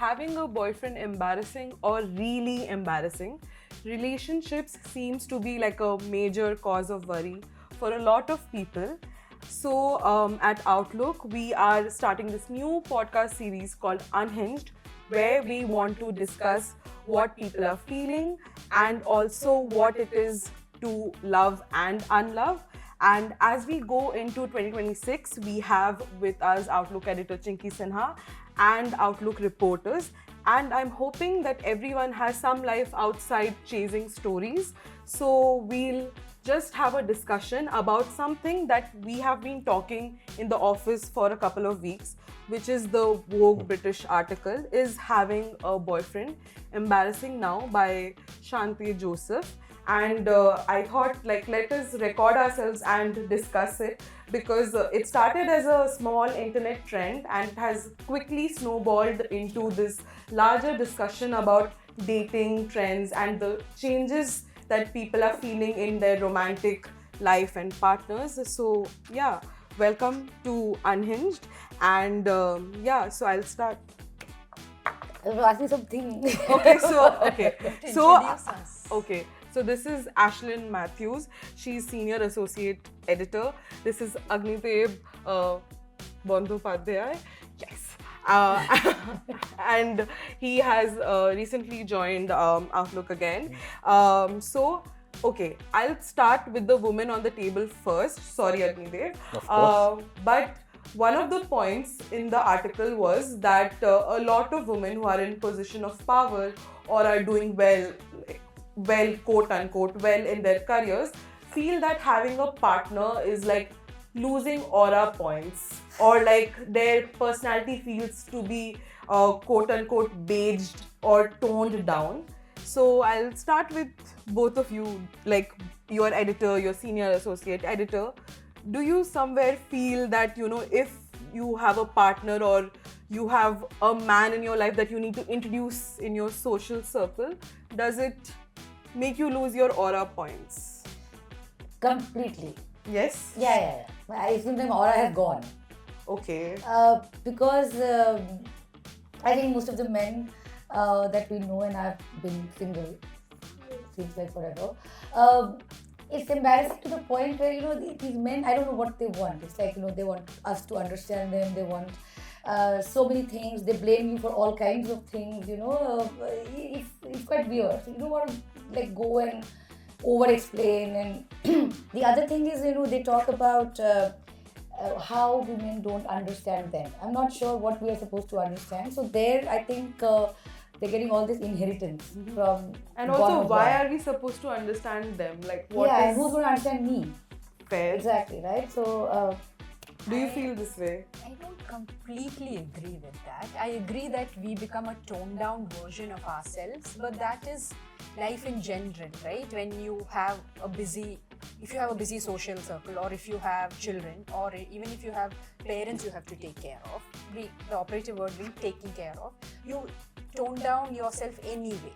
having a boyfriend embarrassing or really embarrassing? Relationships seems to be like a major cause of worry for a lot of people. So at Outlook, we are starting this new podcast series called Unhinged, where we want to discuss what people are feeling and also what it is to love and unlove. And as we go into 2026, we have with us Outlook editor Chinki Sinha and Outlook reporters. And I'm hoping that everyone has some life outside chasing stories. So we'll just have a discussion about something that we have been talking in the office for a couple of weeks, which is the Vogue British article, Is Having a Boyfriend Embarrassing Now by Shanti Joseph. And I thought, like, let us record ourselves and discuss it, because it started as a small internet trend and has quickly snowballed into this larger discussion about dating trends and the changes that people are feeling in their romantic life and partners. So yeah, welcome to Unhinged. And so I'll start. I was asking something. Okay, so this is Ashlyn Matthews. She's senior associate editor. This is Agnidev Bandhopadhyay. Yes. And he has recently joined Outlook again. I'll start with the woman on the table first. Sorry, Agnidev. Of course. But one of the points in the article was that a lot of women who are in position of power or are doing well, quote unquote, well in their careers, feel that having a partner is like losing aura points, or like their personality feels to be quote unquote beiged or toned down. So I'll start with both of you, like your editor, your senior associate editor. Do you somewhere feel that, if you have a partner or you have a man in your life that you need to introduce in your social circle, does it make you lose your aura points? Completely. Yes? Yeah. I think my aura has gone. Okay. Because I think most of the men that we know, and I've been single, seems like forever, it's embarrassing to the point where, these men, I don't know what they want. It's like, they want us to understand them. They want so many things. They blame you for all kinds of things, it's quite weird. So you don't want to like go and over-explain. And the other thing is, they talk about how women don't understand them. I'm not sure what we are supposed to understand. So there, I think they're getting all this inheritance from. And also, why are we supposed to understand them? Like, what and who's going to understand me? Fair. Exactly, right? So, do you feel this way? I don't completely agree with that. I agree that we become a toned down version of ourselves, but that is life in general, right? When you have if you have a busy social circle, or if you have children, or even if you have parents you have to take care of, the operative word being taking care of, you tone down yourself anyway,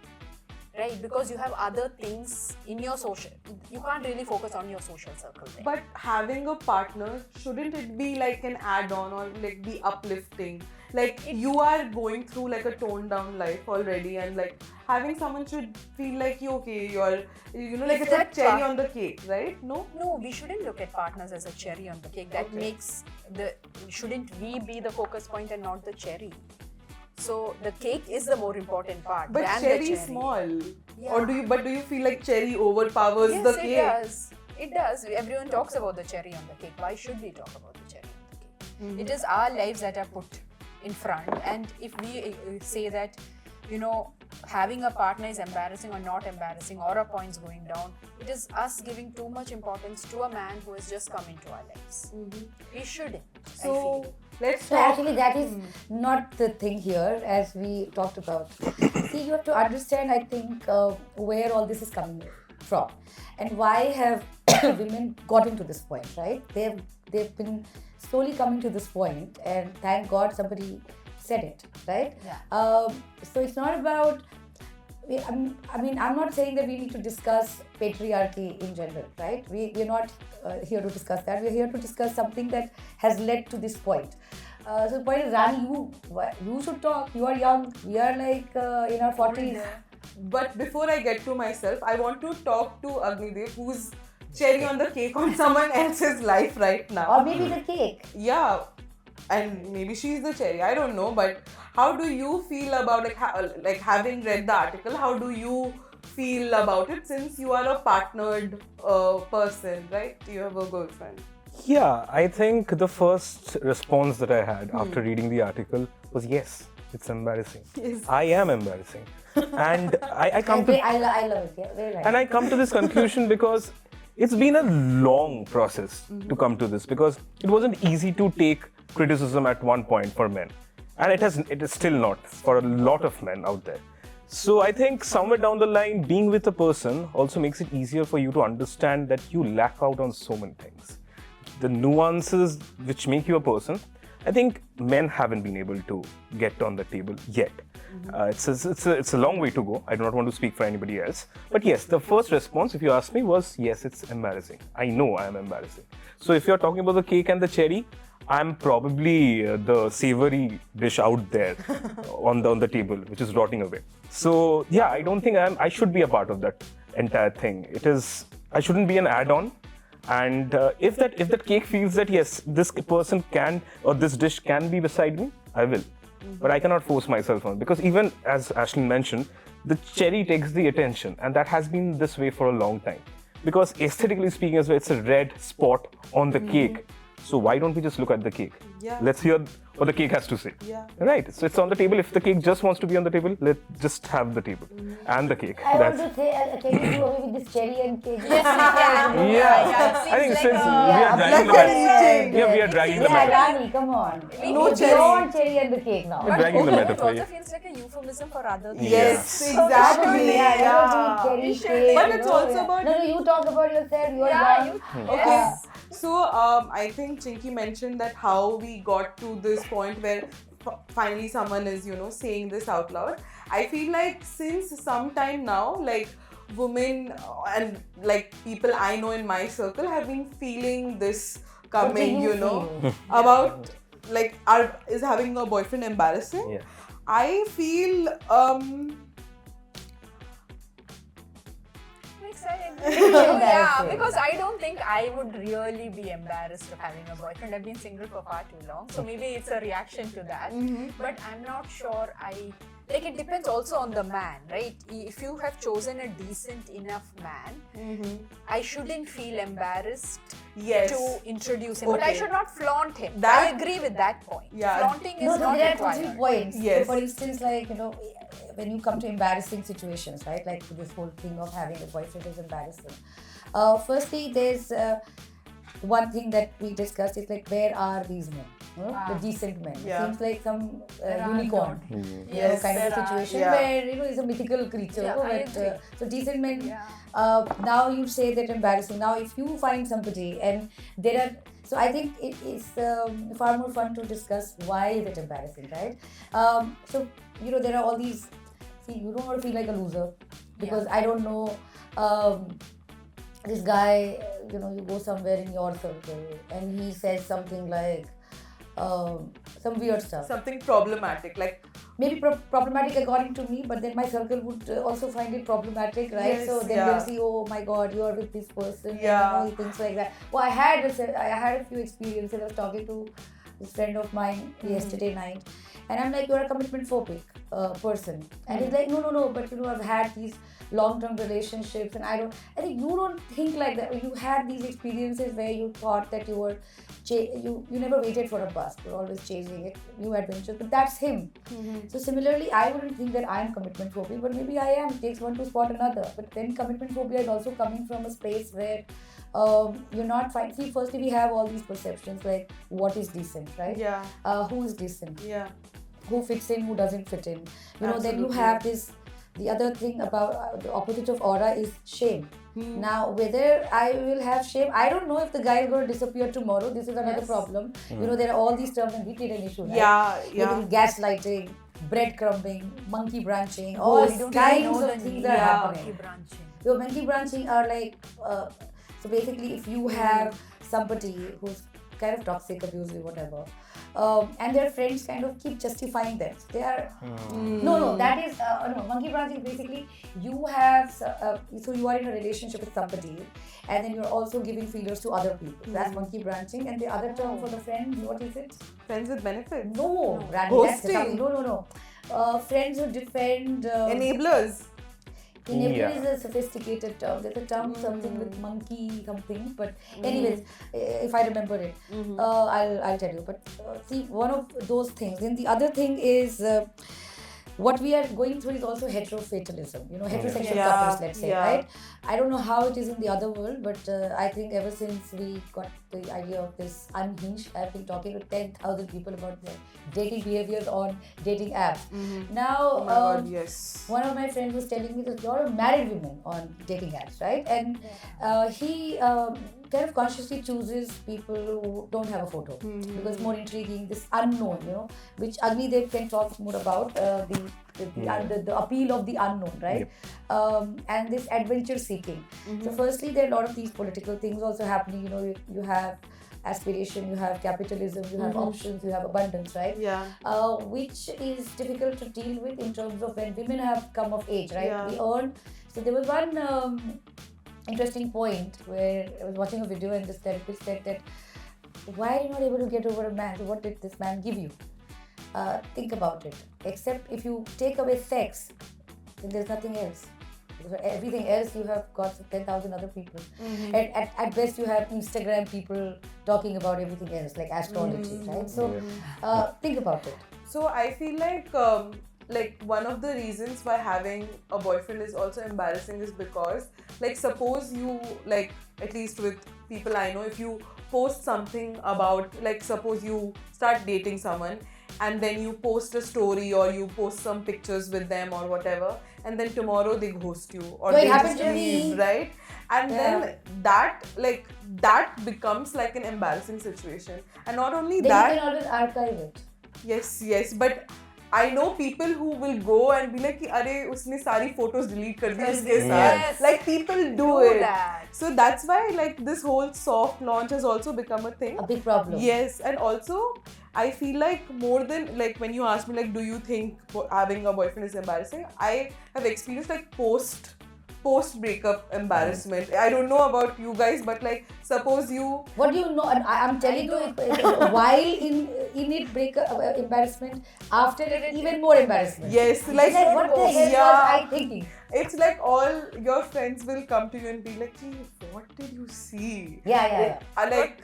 right? Because you have other things in your social, you can't really focus on your social circle there. But having a partner, shouldn't it be like an add-on or like be uplifting? Like, you are going through like a toned down life already, and like having someone should feel like you're like it's a cherry on the cake, right? No, we shouldn't look at partners as a cherry on the cake. That makes shouldn't we be the focus point and not the cherry? So the cake is the more important part. But than cherry the cherry is small. Yeah. Or do you feel like cherry overpowers the cake? Yes, it does. Everyone talks about the cherry on the cake. Why should we talk about the cherry on the cake? Mm-hmm. It is our lives that are put in front, and if we say that, having a partner is embarrassing or not embarrassing, or our points going down, it is us giving too much importance to a man who has just come into our lives. Mm-hmm. We shouldn't. So let's talk. Actually, that is not the thing here, as we talked about. See, you have to understand, I think, where all this is coming from, and why have women gotten to this point, right? They've been slowly coming to this point, and thank God somebody said it, right? Yeah. So it's not about, I'm not saying that we need to discuss patriarchy in general, right? We're not here to discuss that. We're here to discuss something that has led to this point. So the point is, Rani, you should talk. You are young. We are like in our 40s. But before I get to myself, I want to talk to Agnidev, who's cherry on the cake on someone else's life right now. Or maybe the cake. Yeah, and maybe she's the cherry. I don't know, but how do you feel about like having read the article? How do you feel about it since you are a partnered person, right? You have a girlfriend. Yeah, I think the first response that I had after reading the article was yes, it's embarrassing. Yes. I am embarrassing. And I come to I love it. Yeah, very nice. and I come to this conclusion because it's been a long process to come to this, because it wasn't easy to take criticism at one point for men. And it is still not for a lot of men out there. So I think somewhere down the line, being with a person also makes it easier for you to understand that you lack out on so many things. The nuances which make you a person, I think men haven't been able to get on the table yet. It's a long way to go. I do not want to speak for anybody else. But yes, the first response, if you ask me, was yes, it's embarrassing. I know I am embarrassing. So if you're talking about the cake and the cherry, I'm probably the savory dish out there on the table, which is rotting away. So yeah, I don't think I should be a part of that entire thing. I shouldn't be an add-on. And if that cake feels that yes, this person can, or this dish can be beside me, I will. But I cannot force myself on, because even as Ashlyn mentioned, the cherry takes the attention, and that has been this way for a long time. Because aesthetically speaking as well, it's a red spot on the cake. So why don't we just look at the cake? Yeah. Let's hear what the cake has to say. Yeah. Right. So it's on the table. If the cake just wants to be on the table, let's just have the table and the cake. I want to say, can you do away with this cherry and cake? Yes, we can. Yeah. I think Seems since like we are dragging the Yeah, metaphor. Rani, come on. No We cherry. want cherry and the cake now. We're dragging the It metaphor. also Yeah. feels like a euphemism for other things. Yes, Yeah. exactly. Yeah, Yeah. cherry You should. cake. But you it's know, also yeah. about- No, you talk about yourself. You are Yeah, young. Okay, Yes. so I think Chinki mentioned that how we got to this point where finally someone is, saying this out loud. I feel like since some time now, like women and like people I know in my circle have been feeling this coming, What do you feel? about like is having a boyfriend embarrassing? Yeah. I feel I'm excited. Yeah, Embarrassing. because I don't think I would really be embarrassed of having a boyfriend. I've been single for far too long, so maybe it's a reaction to that. But I'm not sure like it depends also on the man, right? If you have chosen a decent enough man, I shouldn't feel embarrassed Yes. to introduce him. But I Okay. should not flaunt him. That- I agree with that point. Yeah. Flaunting is No, so not there are 2-3 required. points. Yes. So for instance, like, when you come to embarrassing situations, right? Like this whole thing of having a boyfriend is embarrassing. Firstly, there's one thing that we discussed is like, where are these men? The decent men. Yeah. Seems like some There are unicorn. not. Yes, Kind of there a are. situation Yeah. where he's a mythical creature. Yeah, I but agree. so decent men. Yeah. Now you say that embarrassing. Now if you find somebody and there are, so I think it is far more fun to discuss why is it embarrassing, right? So there are all these. See, you don't want to feel like a loser because I don't know. This guy, you go somewhere in your circle and he says something like some weird stuff. something problematic, like Maybe problematic according to me, but then my circle would also find it problematic, right? Yes, So then yeah. they'll see, oh my God, you are with this person. Yeah. And, things like that. Well, I had a few experiences. I was talking to this friend of mine yesterday night, and I'm like, you're a commitment phobic person, and he's like, no, but I've had these long-term relationships, and I think you don't think like that. You had these experiences where you thought that you were you never waited for a bus, you're always chasing it, new adventures, but that's him. So similarly, I wouldn't think that I'm commitment phobic, but maybe I am. It takes one to spot another. But then commitment phobia is also coming from a space where you're not fine. See, firstly, we have all these perceptions like what is decent, right? yeah, Who is decent? yeah, Who fits in? Who doesn't fit in? Then you Absolutely. have this. The other thing about the opposite of aura is shame. Now, whether I will have shame, I don't know if the guy is going to disappear tomorrow. This is another Yes. problem. There are all these terms, and we create an issue, right? yeah. Like gaslighting, breadcrumbing, monkey branching, Oh, all we don't kinds even know of the things name are of happening. monkey branching. So monkey branching are like, so basically if you have somebody who's kind of toxic, abusive, whatever. And their friends kind of keep justifying them. They are no, that is no. Monkey branching basically you have so you are in a relationship with somebody, and then you're also giving feelers to other people. That's monkey branching. And the other term for the friend, what is it? Friends with benefits. No, Randy, that's Ghosting. no. Friends who defend. Enablers. Enabler is a sophisticated term. There's a term something with monkey something, but anyways, if I remember it, I'll tell you. But see, one of those things. Then the other thing is what we are going through is also heterofatalism. You know, heterosexual couples, let's say, right? I don't know how it is in the other world, but I think ever since we got the idea of this Unhinged, I've been talking to 10,000 people about their dating behaviors on dating apps. Now, Oh my God, yes. one of my friends was telling me there's a lot of married women on dating apps, right? And he kind of consciously chooses people who don't have a photo because it's more intriguing, this unknown, you know, which Agnidev can talk more about, the appeal of the unknown, right? And this adventure seeking. So firstly, there are a lot of these political things also happening. You know, you have aspiration, you have capitalism, you have options, you have abundance, right? Yeah. Which is difficult to deal with in terms of when women have come of age, right? Yeah. We earn. So there was one interesting point where I was watching a video and this therapist said that, why are you not able to get over a man? So what did this man give you? Think about it. Except if you take away sex, then there's nothing else. Because everything else you have got 10,000 other people. At best you have Instagram people talking about everything else, like astrology, right? So think about it. So I feel like one of the reasons why having a boyfriend is also embarrassing is because, like, suppose you, like, at least with people I know, if you post something about, like, suppose you start dating someone and then you post a story or you post some pictures with them or whatever, and then tomorrow they ghost you or So it they happened just to me. leave, right? And then that becomes like an embarrassing situation. And not only Then that, you can always archive it. yes, but I know people who will go and be like, कि, अरे उसने सारी photos delete कर दी इसके साथ. Yes. Like, people do Do it. that. So that's why, like, this whole soft launch has also become a thing. A big problem. Yes, and also I feel like more than, like, when you ask me, like, do you think having a boyfriend is embarrassing? I have experienced, like, post breakup embarrassment. I don't know about you guys, but, like, suppose you. What do you know? And I'm telling you, while in it breakup embarrassment, after it even more embarrassment. Yes, like, What the hell was I thinking? It's like all your friends will come to you and be like, "Hey, what did you see?" Yeah. Like,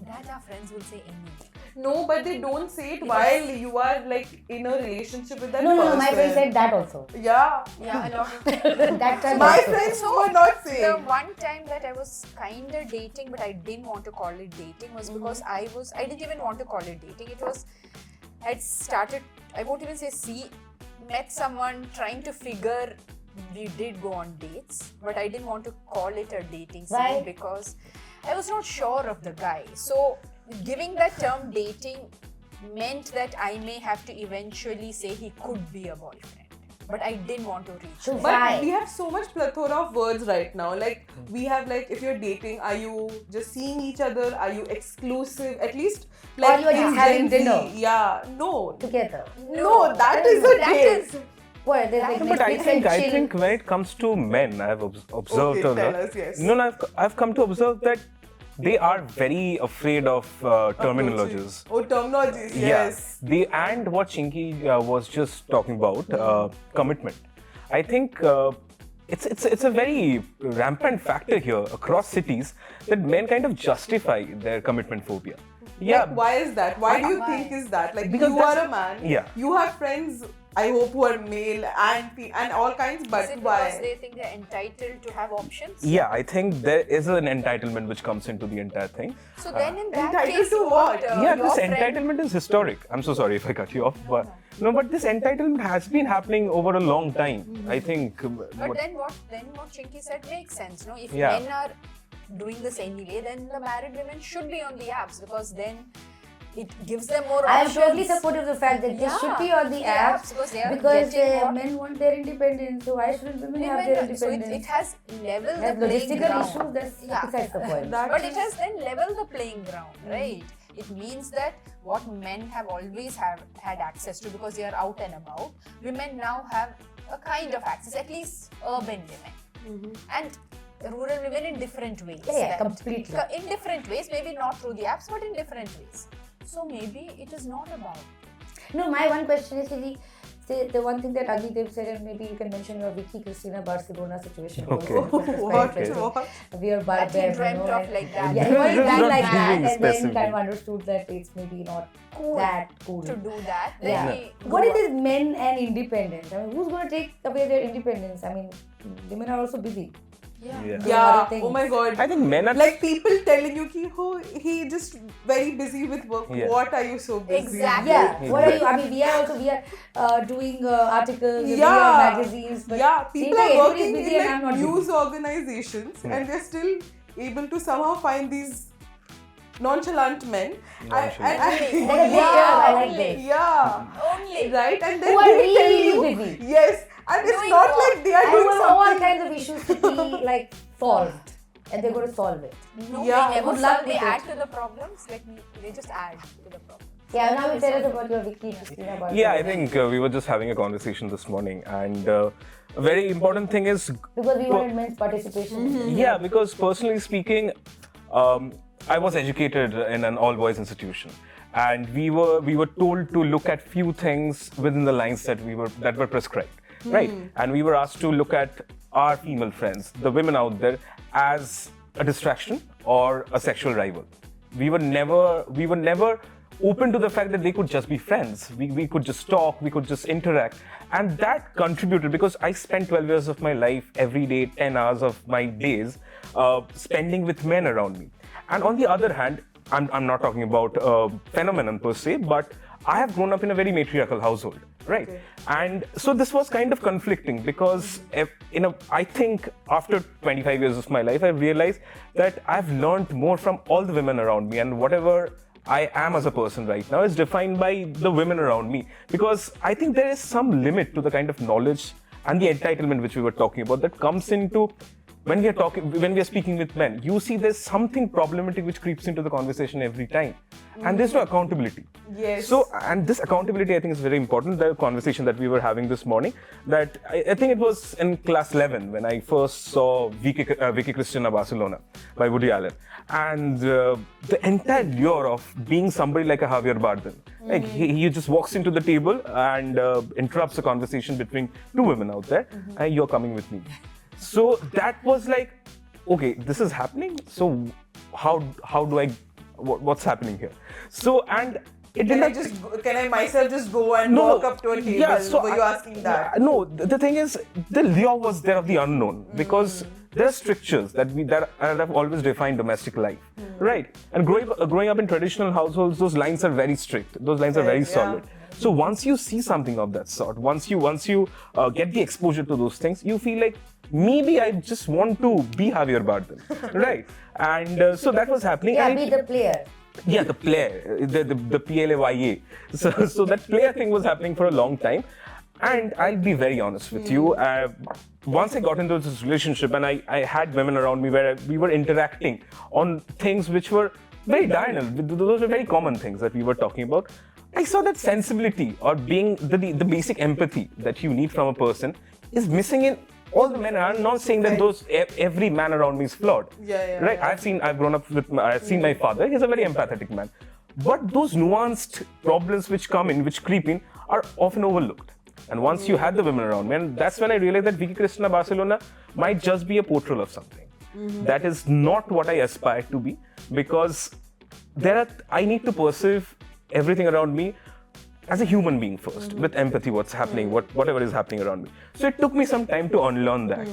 That our friends will say anything. no, but they don't say it while you are, like, in a relationship with that No, person. my friend said that also. Yeah. Yeah, a lot of That time My also. friends were not The saying. one time that I was kind of dating, but I didn't want to call it dating, was because I didn't even want to call it dating. It was, I won't even say met someone trying to figure, we did go on dates, but I didn't want to call it a dating scene. Why? Because I was not sure of the guy. So giving that term dating meant that I may have to eventually say he could be a boyfriend. But I didn't want to reach So there. But why? we have so much plethora of words right now. Like, we have, like, if you're dating, are you just seeing each other? Are you exclusive? At least, like, you are just in having Gen Z. dinner. Yeah, no. Together. No, that is a That date. is- What? There's like No, but I Netflix and think chill. when it comes to men, I've observed. Okay, tell us, yes. No, I've come to observe that they are very afraid of terminologies. Oh, terminologies, yes. And what Chinki was just talking about, commitment. I think it's a very rampant factor here across cities that men kind of justify their commitment phobia. Yeah. Like, why is that? Why do you think is that? Like, Because you are that's- a man. Yeah. You have friends, I hope, who are male and all kinds, but Is it why? because they think they're entitled to have options? Yeah, I think there is an entitlement which comes into the entire thing. So then in that Entitled case, to what? Yeah, your this friend- entitlement is historic. I'm so sorry if I cut you off, but but this entitlement has been happening over a long time. I think. But then what Chinki said makes sense, no? If Yeah. men are doing this anyway, then the married women should be on the apps because then it gives them more I am options. totally supportive of the fact that this should be on the apps because they are because getting what- men want their independence. So why shouldn't women have their So independence? it has leveled the Have playing logistical ground. issues, that's Yeah. besides the point. That But is- it has then leveled the playing ground, right? It means that what men have always had access to because they are out and about, women now have a kind of access, at least urban women. And rural women in different ways. Yeah, completely. In different ways, maybe not through the apps, but in different ways. So maybe it is not about. No, my one question is really, the one thing that Adidev said, and maybe you can mention your Vicky Cristina Barcelona situation. Okay. What? We are That he dreamt of like that. Yeah, he was done like that, Giving and then specific. kind of understood that it's maybe not that cool. To do that, then Yeah. he What is this men and independence? I mean, who's going to take away their independence? I mean, women are also busy. Yeah. Yeah. Doing Yeah, other things. oh my god. I think men are Like people telling you ki, oh, he just very busy with work. Yeah. What are you so busy? Exactly. Yeah, what are you? I mean, we are doing articles, we are Yeah, magazines. But yeah. seems People like are everybody is working busy in and I'm like not news busy. organizations, and they're still able to somehow find these nonchalant men. Nonchalant. That's a good term, I like this. Yeah. Only. Right, and then Who are they tell really you, busy. yes, and it's Doing not what? like they are And doing want all something. kinds of issues to be like solved, and they're going to solve it. No, Yeah, they never good luck solve, they with add it. to the problems. They just add to the problem. Yeah, now you tell us about your Vicky Cristina Barcelona. Yeah, I think we were just having a conversation this morning, and a very important thing is, Because we wanted men's participation. yeah, because personally speaking, I was educated in an all-boys institution, and we were told to look at few things within the lines that were prescribed, right? And we were asked to look at our female friends, the women out there, as a distraction or a sexual rival. We were never open to the fact that they could just be friends. We could just talk, we could just interact. And that contributed, because I spent 12 years of my life, every day, 10 hours of my days, spending with men around me. And on the other hand, I'm not talking about phenomenon per se, but I have grown up in a very matriarchal household, right? Okay. And so this was kind of conflicting, because I think after 25 years of my life, I realized that I've learned more from all the women around me, and whatever I am as a person right now is defined by the women around me, because I think there is some limit to the kind of knowledge and the entitlement which we were talking about that comes into when we are speaking with men. You see there's something problematic which creeps into the conversation every time, and there's no accountability. Yes. So, and this accountability I think is very important. The conversation that we were having this morning, that I think it was in class 11 when I first saw Vicky Cristina Barcelona by Woody Allen, and the entire lure of being somebody like a Javier Bardem. Like he just walks into the table and interrupts a conversation between two women out there, and you're coming with me. So that was like, okay, this is happening. So how do I, what's happening here? So, and it Can I myself just go and walk up to a table? Yeah, so Were you asking that? No, the thing is, the lure was there of the unknown, because there are strictures that have always defined domestic life, right? And growing up in traditional households, those lines are very strict. Those lines are very solid. So once you see something of that sort, once you get the exposure to those things, you feel like, maybe I just want to be Javier Bardem, right? And so that was happening. Yeah, and be the player. Yeah, the player, the PLAYA. So that player thing was happening for a long time. And I'll be very honest with you. Once I got into this relationship and I had women around me where we were interacting on things which were very diurnal. Those were very common things that we were talking about. I saw that sensibility, or being the basic empathy that you need from a person, is missing in all the men. I'm not saying that every man around me is flawed. Right? I've seen my father. He's a very empathetic man. But those nuanced problems which creep in, are often overlooked. And once you had the women around me, and that's when I realized that Vicky Cristina Barcelona might just be a portrayal of something. That is not what I aspire to be, because I need to perceive everything around me as a human being first, with empathy, what's happening, whatever is happening around me. So it took me some time to unlearn that,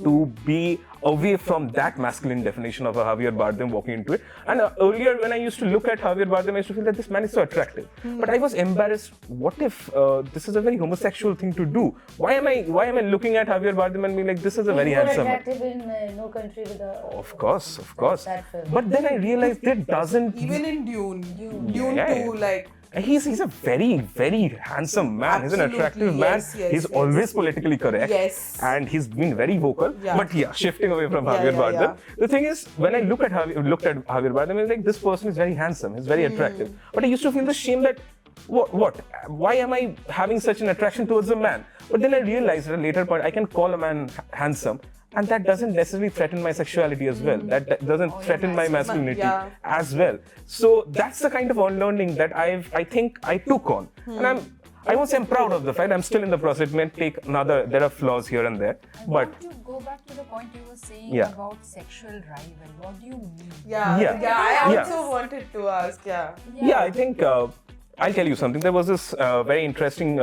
to be away from that masculine definition of a Javier Bardem, walking into it. And earlier, when I used to look at Javier Bardem, I used to feel that this man is so attractive. But I was embarrassed. What if this is a very homosexual thing to do? Why am I looking at Javier Bardem and being like, this is a very handsome man? Attractive in No Country with a... Of course. That film. But then I realized that doesn't... Even in Dune Yeah. 2, like, And he's a very, very handsome man. He's an Absolutely, attractive man. yes, yes, He's yes. always politically correct. Yes. And he's been very vocal. Yeah. But yeah, shifting away from Yeah, Javier yeah, Bardem. yeah. The thing is, when I looked at Javier Bardem, I was like, this person is very handsome. He's very attractive. But I used to feel the shame that, what? Why am I having such an attraction towards a man? But then I realized at a later point, I can call a man handsome. And that doesn't necessarily threaten my sexuality as well. That doesn't threaten my masculinity as well. So that's the kind of unlearning that I think I took on. And I won't say I'm proud of the fact. I'm still in the process. It may take there are flaws here and there. I But want to go back to the point you were saying Yeah. about sexual rival. What do you mean? Yeah. I Yeah. also wanted to ask. Yeah. yeah, I think I'll tell you something. There was this very interesting,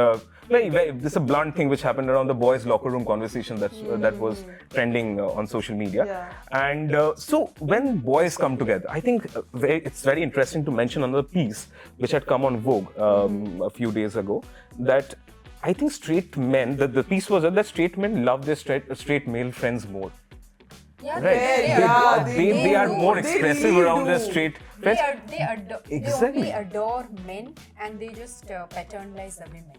this is a blunt thing which happened around the boys' locker room conversation that was trending on social media. Yeah. And so when boys come together, I think it's very interesting to mention another piece which had come on Vogue a few days ago, that I think straight men, the piece was that straight men love their straight male friends more. Yeah, Right. They are do. more They expressive really around their do. straight They friends. they Exactly. only adore men and they just paternalize the women.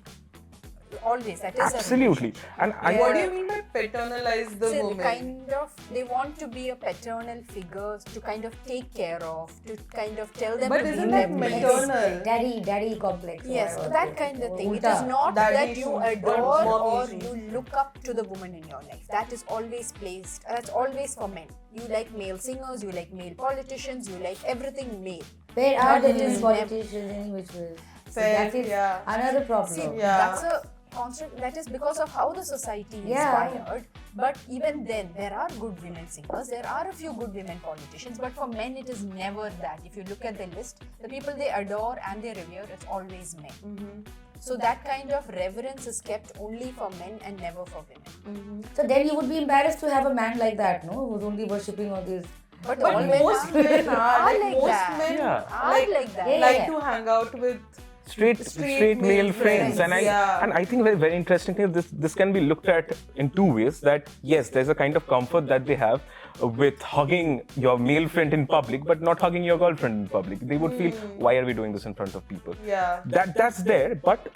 Always, that is a Absolutely. relationship. And What do you mean by paternalize the So woman? kind of, they want to be a paternal figure to kind of take care of, to kind of tell them. But to isn't be that their best. maternal? Daddy complex. Yes, or that kind of thing. It Ulta. is not Daddy that you issues, adore mom or issues. you look up to the woman in your life. That is always placed. That's always for men. You like male singers, you like male politicians, you like everything male. Where are But the it is politicians in which ways? So Fair, that is yeah. another problem. See, Yeah. that's a constant. That is because of how the society is wired. But even then, there are good women singers. There are a few good women politicians. But for men, it is never that. If you look at the list, the people they adore and they revere, it's always men. So that kind of reverence is kept only for men and never for women. So then you would be embarrassed to have a man like that, no? Who's only worshipping all these. But But all men most are, men are like most that. men Yeah. are like that. Yeah. like to hang out with straight male friends. And I think very interesting thing, this can be looked at in two ways. That yes, there's a kind of comfort that they have with hugging your male friend in public, but not hugging your girlfriend in public. They would feel, why are we doing this in front of people? Yeah. That's there. But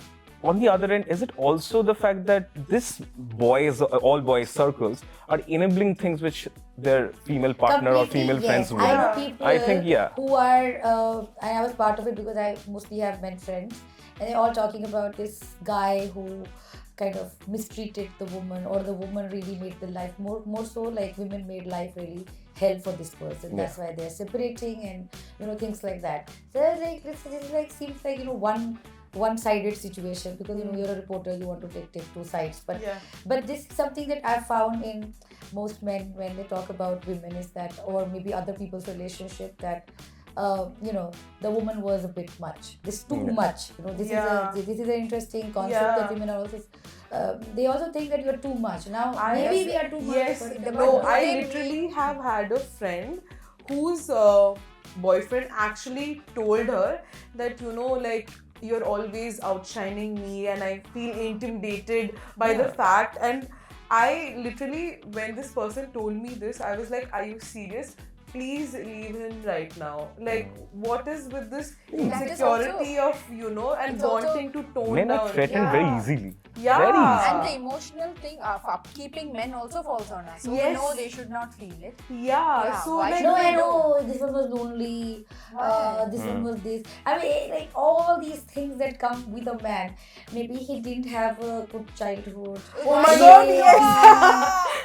on the other end, is it also the fact that all boys circles are enabling things which their female partner or Completely, female friends yes. would? I know people I think, yeah. who are, and I was part of it because I mostly have men friends, and they're all talking about this guy who kind of mistreated the woman, or the woman really made the life more so like women made life really hell for this person. That's why they're separating and things like that. So like this like seems like one-sided situation, because you're a reporter, you want to take two sides, but this is something that I've found in most men when they talk about women, is that, or maybe other people's relationship, that the woman was a bit much. This too much. This is an interesting concept that women are also. They also think that you are too much. Now maybe we are too much. Yes. but No, I literally have had a friend whose boyfriend actually told her that like, you're always outshining me and I feel intimidated by the fact. And I literally, when this person told me this, I was like, are you serious? Please leave him right now. Like, what is with this insecurity of, and wanting to tone Men down? are threatened very easily. Yeah. Very easily. And the emotional thing of upkeeping men also falls on us. So Yes. no, they should not feel it. Yeah. So why like, No, I know this one was lonely. This one was this. I mean, like all these things that come with a man. Maybe he didn't have a good childhood. Oh my God,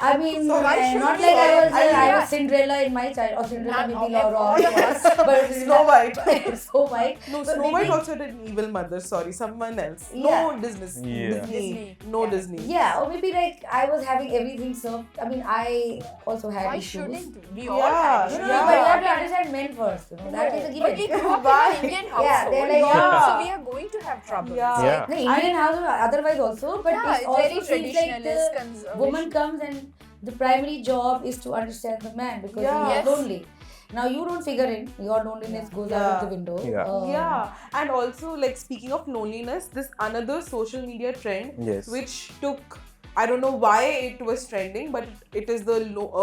I mean, So why should not we like say- I was Cinderella in my child, or Cinderella maybe Not wrong, all of us. but Snow White. Snow White. No, But Snow White maybe- also had an evil mother. Sorry, someone else. Yeah. No Disney. Yeah. Disney. No Yeah. Disney. Yeah, or maybe like I was having everything served. I mean, I also had Why issues. shouldn't we all Yeah. have No, issues? no, but you have to understand men first. That is a But we given. grew up in an Indian household. Yeah, they're like, so we are going to have trouble. Yeah. The Indian household, otherwise also, but Yeah, it it's also very seems like traditionalist, the conservative. woman comes and the primary job is to understand the man, because Yeah. he is Yes. lonely. Now you don't figure in, your loneliness goes out of the window. Yeah. Yeah, and also like speaking of loneliness, this another social media trend Yes. which took I don't know why it was trending, but it is the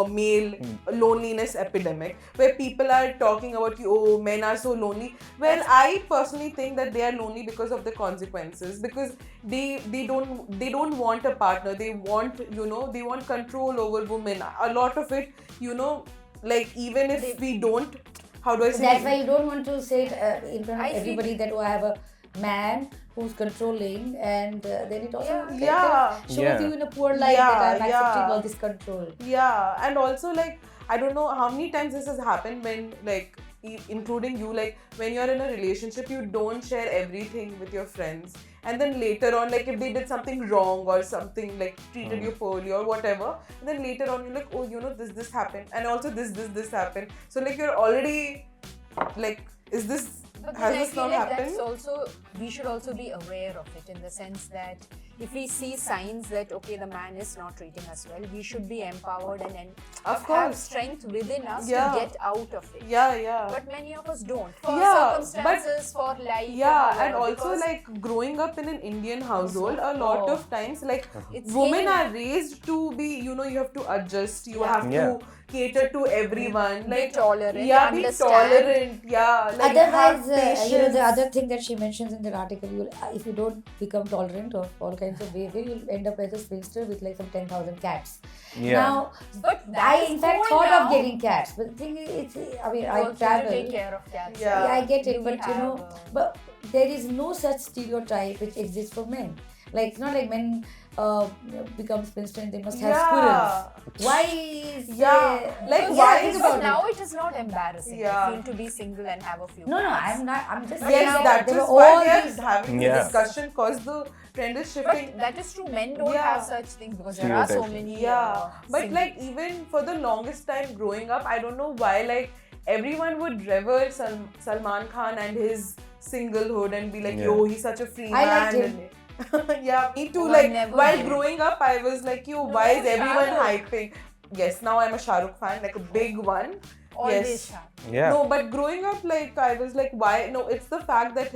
male loneliness epidemic, where people are talking about, oh, men are so lonely. Well, I personally think that they are lonely because of the consequences, because they don't want a partner. They want, they want control over women. A lot of it, like, even if we don't, how do I say? That's why you don't want to say it in front of everybody that I have a man who's controlling, and then it also shows you in a poor light that I'm accepting all this control. Yeah, and also, like, I don't know how many times this has happened when, like, including you, like, when you're in a relationship, you don't share everything with your friends, and then later on, like, if they did something wrong or something, like, treated you poorly or whatever, and then later on you're like, oh, this happened, and also this happened. So, like, you're already like, is this, has this not happened? That's also, we should also be aware of it, in the sense that if we see signs that, okay, the man is not treating us well, we should be empowered and have strength within us to get out of it. But many of us don't, for circumstances, for life. And also, like, growing up in an Indian household, a lot of times, like, women are raised to be, you have to adjust, you have to cater to everyone, like, be tolerant, be understand. tolerant, like, otherwise, have the other thing that she mentions in the article, if you don't become tolerant of all kinds of behavior, you'll end up as a spinster with like some 10,000 cats. Now, but I in fact thought of getting cats, but the thing is, I travel. Take care of cats. I get it, but but there is no such stereotype which exists for men. Like, it's not like men become spinster and they must have squirrels. Why is like, why is but now it is not embarrassing, I feel, to be single and have a few No, cats. I'm not. I'm just saying that is why we are having this discussion, because the trend is shifting. But that is true. Men don't have such things because there are so many. But like, even for the longest time growing up, I don't know why, like, everyone would revere Salman Khan and his singlehood and be like, yo, he's such a free man. I liked him. Me too. Like, while growing up, I was like, yo, why is everyone hyping? Yes, now I'm a Shah Rukh fan, like a big one. Always No, but growing up, like, I was like, why? No, it's the fact that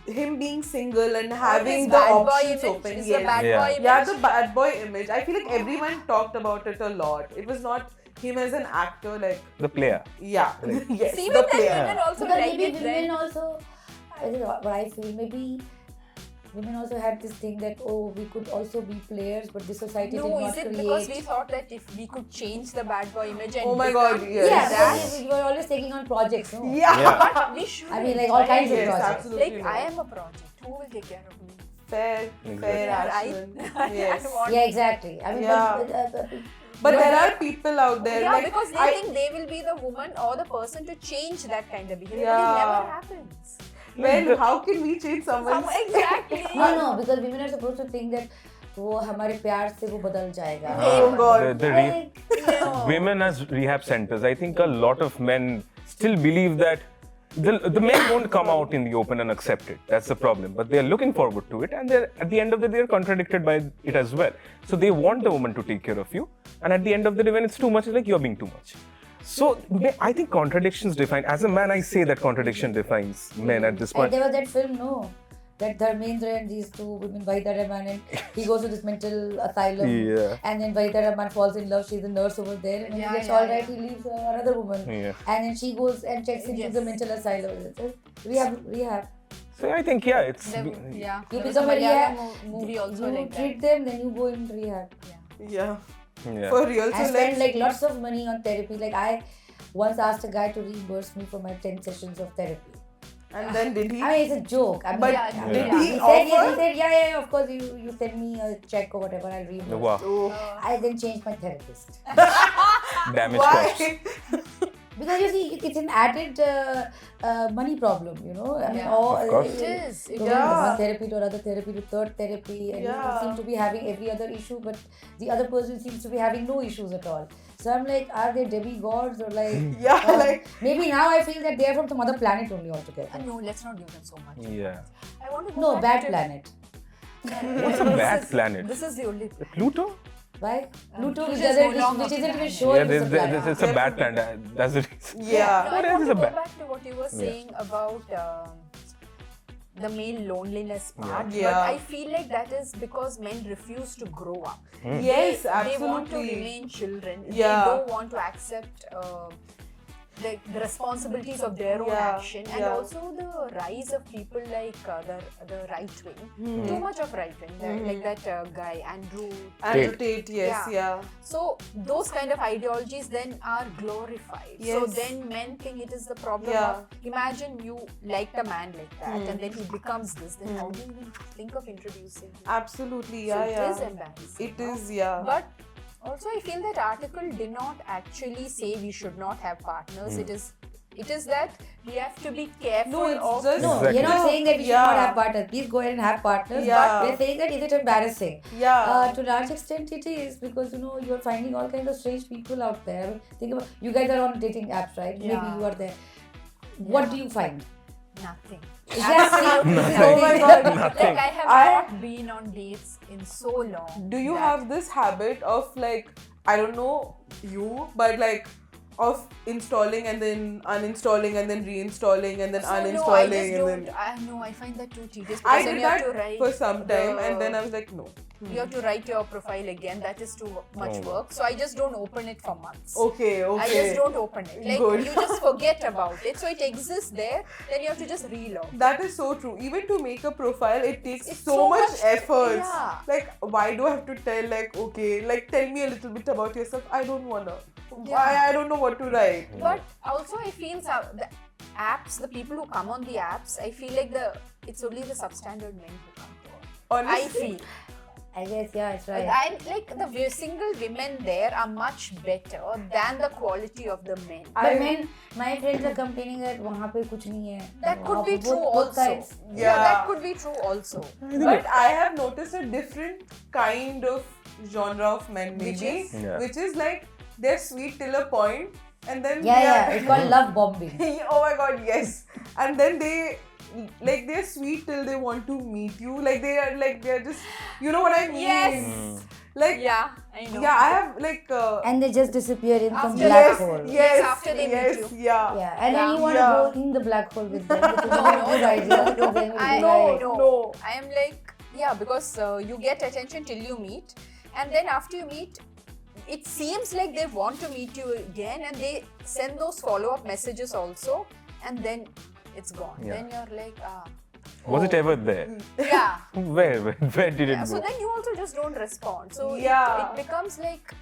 him being single and having the options open. The bad boy image. Yeah, the bad boy image. I feel like everyone talked about it a lot. It was not him as an actor, like, the player. Yes, See, the player. Women also because like maybe it. Women also, what I feel, maybe women also had this thing that, we could also be players, but the society did not is it create. Because we thought that if we could change the bad boy image and Oh my God, yes. Yeah, because you were always taking on projects, no? But we should. I mean, like, all kinds of projects. Absolutely. Like, I am a project. Who will take care of me? Fair, Ashwin. Yes. Yeah, exactly. I mean, but there are people out there, Yeah, like, because they think they will be the woman or the person to change that kind of behavior. But it never happens. Well, how can we change someone? Exactly. No, because women are supposed to think that वो हमारे प्यार से वो बदल जाएगा. Oh God. Women as rehab centers, I think a lot of men still believe that the men won't come out in the open and accept it. That's the problem. But they're looking forward to it, and at the end of the day, they're contradicted by it as well. So they want the woman to take care of you, and at the end of the day, when it's too much, it's like, you're being too much. So I think contradictions define. As a man, I say that contradiction defines men at this point. And there was that film, that Dharmendra and these two women, Vahida Rahman, and he goes to this mental asylum, and then Vahida Rahman falls in love. She's a nurse over there, and when he gets all right, he leaves another woman, and then she goes and checks into the mental asylum. Rehab. So I think it's You become a rehab movie also, you like treat them, then you go into rehab. Yeah. For real. I spend like lots of money on therapy. Like, I once asked a guy to reimburse me for my 10 sessions of therapy. And then did he? I mean, it's a joke. I mean, But did he he offer? said, yeah, of course, you send me a check or whatever, I'll reimburse. Wow. I then changed my therapist. Damage Why? costs. Because you see, it's an added money problem, I mean, Of course. It is. Going from one therapy to another therapy to third therapy, and you seem to be having every other issue, but the other person seems to be having no issues at all. So I'm like, are they demigods or like? like, maybe now I feel that they are from some other planet only altogether. No, let's not give them so much. Yeah. I want to go No, back bad to- planet. What's a bad planet? This is the only. Pluto? Why? Pluto, Which which, is doesn't, no longer which isn't even planet. sure Yeah, it's a planet. it's a bad planet. That's the reason. yeah. No, What I else want is to a go bad? back to what you were saying about the male loneliness part, Yeah. but I feel like that is because men refuse to grow up. Yes, They want to absolutely. remain children. Yeah. They don't want to accept the responsibilities of their own Yeah, action, and yeah. also the rise of people like the right wing. Too much of right wing, like that guy Andrew. Andrew Tate, yes, yeah. So those kind of ideologies then are glorified. So Yes. then men think it is the problem Yeah. of, imagine you liked a man like that and then he becomes this. Then how do you even think of introducing him? Absolutely, yeah, So yeah. it is embarrassing. It no? is, yeah. But also I feel that article did not actually say we should not have partners. It is that we have to be careful No, it's of just- No, Exactly. you're not saying that we should Yeah. not have partners. Please go ahead and have partners. Yeah. But we're saying that is it embarrassing? Yeah. To large extent, it is, because you're finding all kinds of strange people out there. I mean, think about, you guys are on dating apps, right? Maybe Yeah. you are there. What do you find? nothing. Exactly. Oh my God. Like I have not been on dates in so long. Do you that- have this habit of like, I don't know you, but like of installing and then uninstalling and then reinstalling and then So no, I uninstalling just and don't. then I find that too tedious. I because then did you have that to write for some time the- and then I was like, no. You have to write your profile again. That is too much work. So I just don't open it for months. Okay, okay. I just don't open it. Like Good. you just forget about it. So it exists there. Then you have to just relog. That is so true. Even to make a profile, it takes It's so so much much- effort. yeah. Like, why do I have to tell, like, okay, like, tell me a little bit about yourself? I don't wanna. Yeah. Why? I don't know what to write. But also I feel the apps, the people who come on the apps, I feel like it's only the substandard men who come to it. I Honestly, feel. I guess, yeah, it's right. I like the single women there are much better than the quality of the men. But men, my friends are complaining that वहाँ पे कुछ नहीं है. That could be Both- true both also. sides. Yeah, that Yeah. could be true also. but I have noticed a different kind of genre of men, Which maybe, is? Yeah. which is like they're sweet till a point, and then Yeah, they yeah. are- It's called love bombing. oh my god, yes. And then they're sweet till they want to meet you. Like they're just, you know what I mean? Yes. Like Yeah, I know. yeah, I have like. And they just disappear in some After black yes, hole. yes, after they meet yes, you. yeah. Yeah, and then Yeah. you want to Yeah. go in the black hole with them, which is not a good idea. Because then I you'll be like, know. no. I am like, yeah, because you get attention till you meet, and then after you meet, it seems like they want to meet you again, and they send those follow-up messages also, and then it's gone. Yeah. Then you're like, Was it ever there? yeah. Where did it Yeah, go? so then you also just don't respond. So Yeah. it becomes like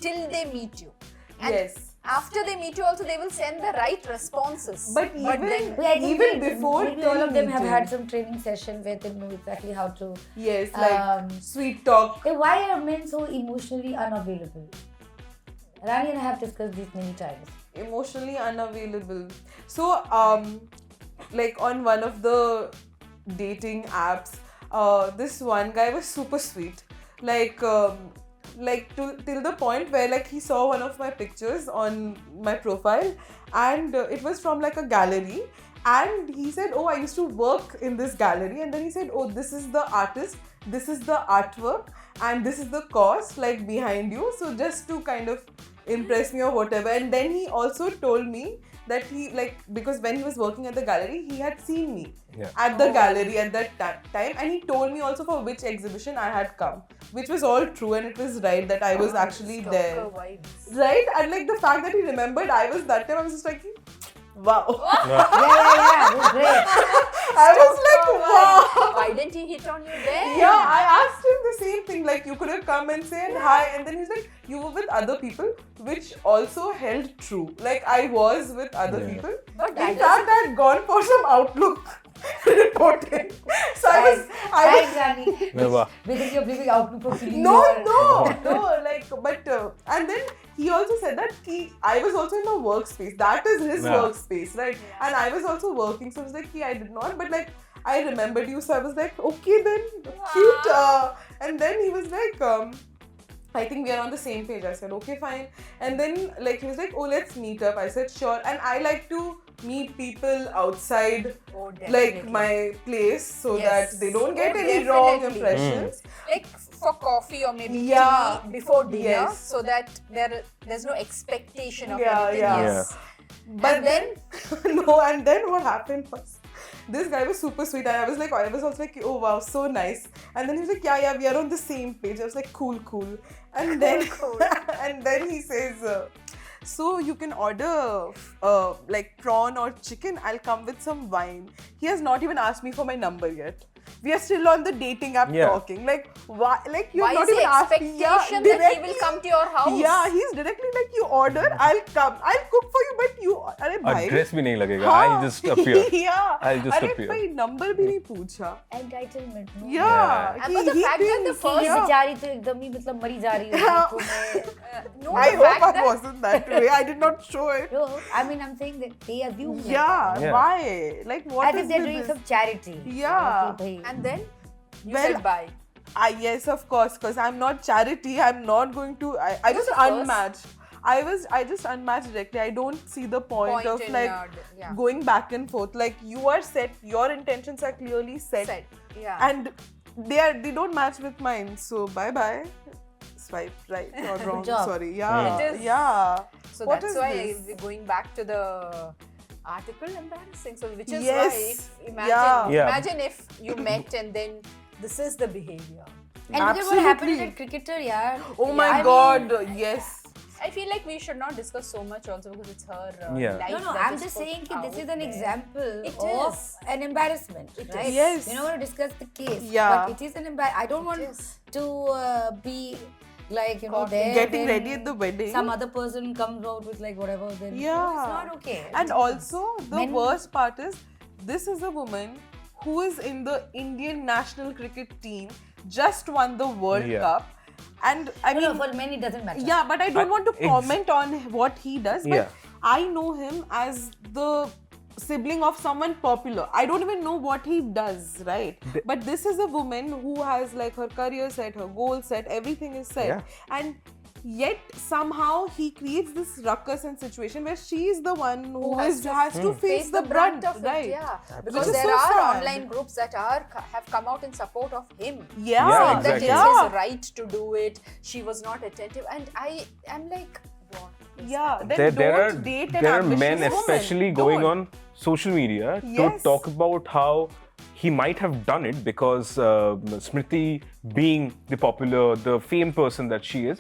till they meet you. And Yes. after they meet you also they will send the right responses. But even then, Well, I think even maybe- before maybe all of them have meeting. had some training session where they know exactly how to. Yes, like sweet talk. Hey, why are men so emotionally unavailable? Rani and I have discussed this many times. Emotionally unavailable. So like on one of the dating apps, this one guy was super sweet. Like till the point where like he saw one of my pictures on my profile, and it was from like a gallery, and he said, oh, I used to work in this gallery, and then he said, oh, this is the artist, this is the artwork, and this is the cost like behind you, so just to kind of impress me or whatever. And then he also told me that he, like, because when he was working at the gallery, he had seen me Yeah. at the gallery at that time, and he told me also for which exhibition I had come, which was all true, and it was right that I was actually there. stalker vibes. Right? And like the fact that he remembered I was that time, I was just like, wow. Yeah, it was great. I was like, wow. Why didn't he hit on you there? Yeah, I asked him the same thing. Like, you could have come and said hi, and then he's like, you were with other people, which also held true. Like, I was with other Yeah. people. But In that fact, I had gone for some Outlook reporting. So I was. Thanks, Rani. No, wow. Basically, you're blaming Outlook for killing No, your- like, but, and then he also said that I was also in a workspace. That is his Yeah. workspace, right? And I was also working, so I was like, I did not, but like, I remembered you, so I was like, okay then, cute. And then he was like, I think we are on the same page. I said, okay, fine. And then like he was like, oh, let's meet up. I said, sure. And I like to meet people outside Oh, like definitely. my place so Yes. that they don't get Oh, any wrong definitely. impressions. Like for coffee or maybe Yeah. tea before dinner, Yes. so that there's no expectation of Yeah, anything. yeah. Yes. But And then, no, and then what happened was, this guy was super sweet, and I was also like, oh wow, so nice. And then he was like, yeah, we are on the same page. I was like, cool. And then and then he says, so you can order like prawn or chicken. I'll come with some wine. He has not even asked me for my number yet. We are still on the dating app talking. Like, why? Like, you're Why not is the even asking. expectation that he will come to your house? Yeah, he's directly like, you order, I'll come. I'll cook for you, but you. Arey bhai. Address भी नहीं लगेगा. हाँ. I'll just appear. Yeah. I'll just अरे appear. भाई number भी नहीं पूछा. Entitlement, no? Yeah. And but the fact that the first ये बेचारी तो एकदम ही मतलब मरी जा रही है. no, I the hope fact I that wasn't that way. I did not show it. No, I mean I'm saying that they assume. Yeah. Why? Like, what As is if they're with doing this? some charity. Yeah. Okay, bhai. and then you Well, said bye. Yes, of course, because I'm not charity. I'm not going to. I just the first- unmatched. I just unmatched directly. I don't see the point of in like yeah. going back and forth. Like, you are set. Your intentions are clearly set. Yeah. And they don't match with mine. So bye. Swipe right or wrong. job. Sorry. Yeah. It is. Yeah. So What that's is why this? we're going back to the article, embarrassing. So which is Yes. why if, Yeah. imagine if you met and then this is the behavior. And look at what happened to Absolutely. that cricketer, yeah. Oh my I God. mean, Yes. I feel like we should not discuss so much also because it's her Yeah. life. No, that I'm is just put saying that this out is an there. example It of is. an embarrassment, right? is. Yes. We don't want to discuss the case, Yeah. but it is an embarrassment. I don't want is. to be like, you know, Caught there. Getting then ready at the wedding. Some other person comes out with like whatever, then you know, it's not okay. And also, the Men- worst part is, this is a woman who is in the Indian national cricket team, just won the World Yeah. Cup. And I no, mean, for men it doesn't matter. yeah, but I don't want to comment on what he does. But Yeah. I know him as the sibling of someone popular. I don't even know what he does, right? But this is a woman who has like her career set, her goal set, everything is set. Yeah. And yet somehow he creates this ruckus and situation where she is the one who has to face the brunt of right? it, yeah. Which Because is there so are sad. online groups that have come out in support of him. Yeah, Yeah, Saying that exactly. it's his right to do it. She was not attentive, and I am like, what? is Yeah, then there don't are date an there are ambitious men woman. especially going Don't. on social media Yes. to talk about how he might have done it because Smriti, being the famed person that she is,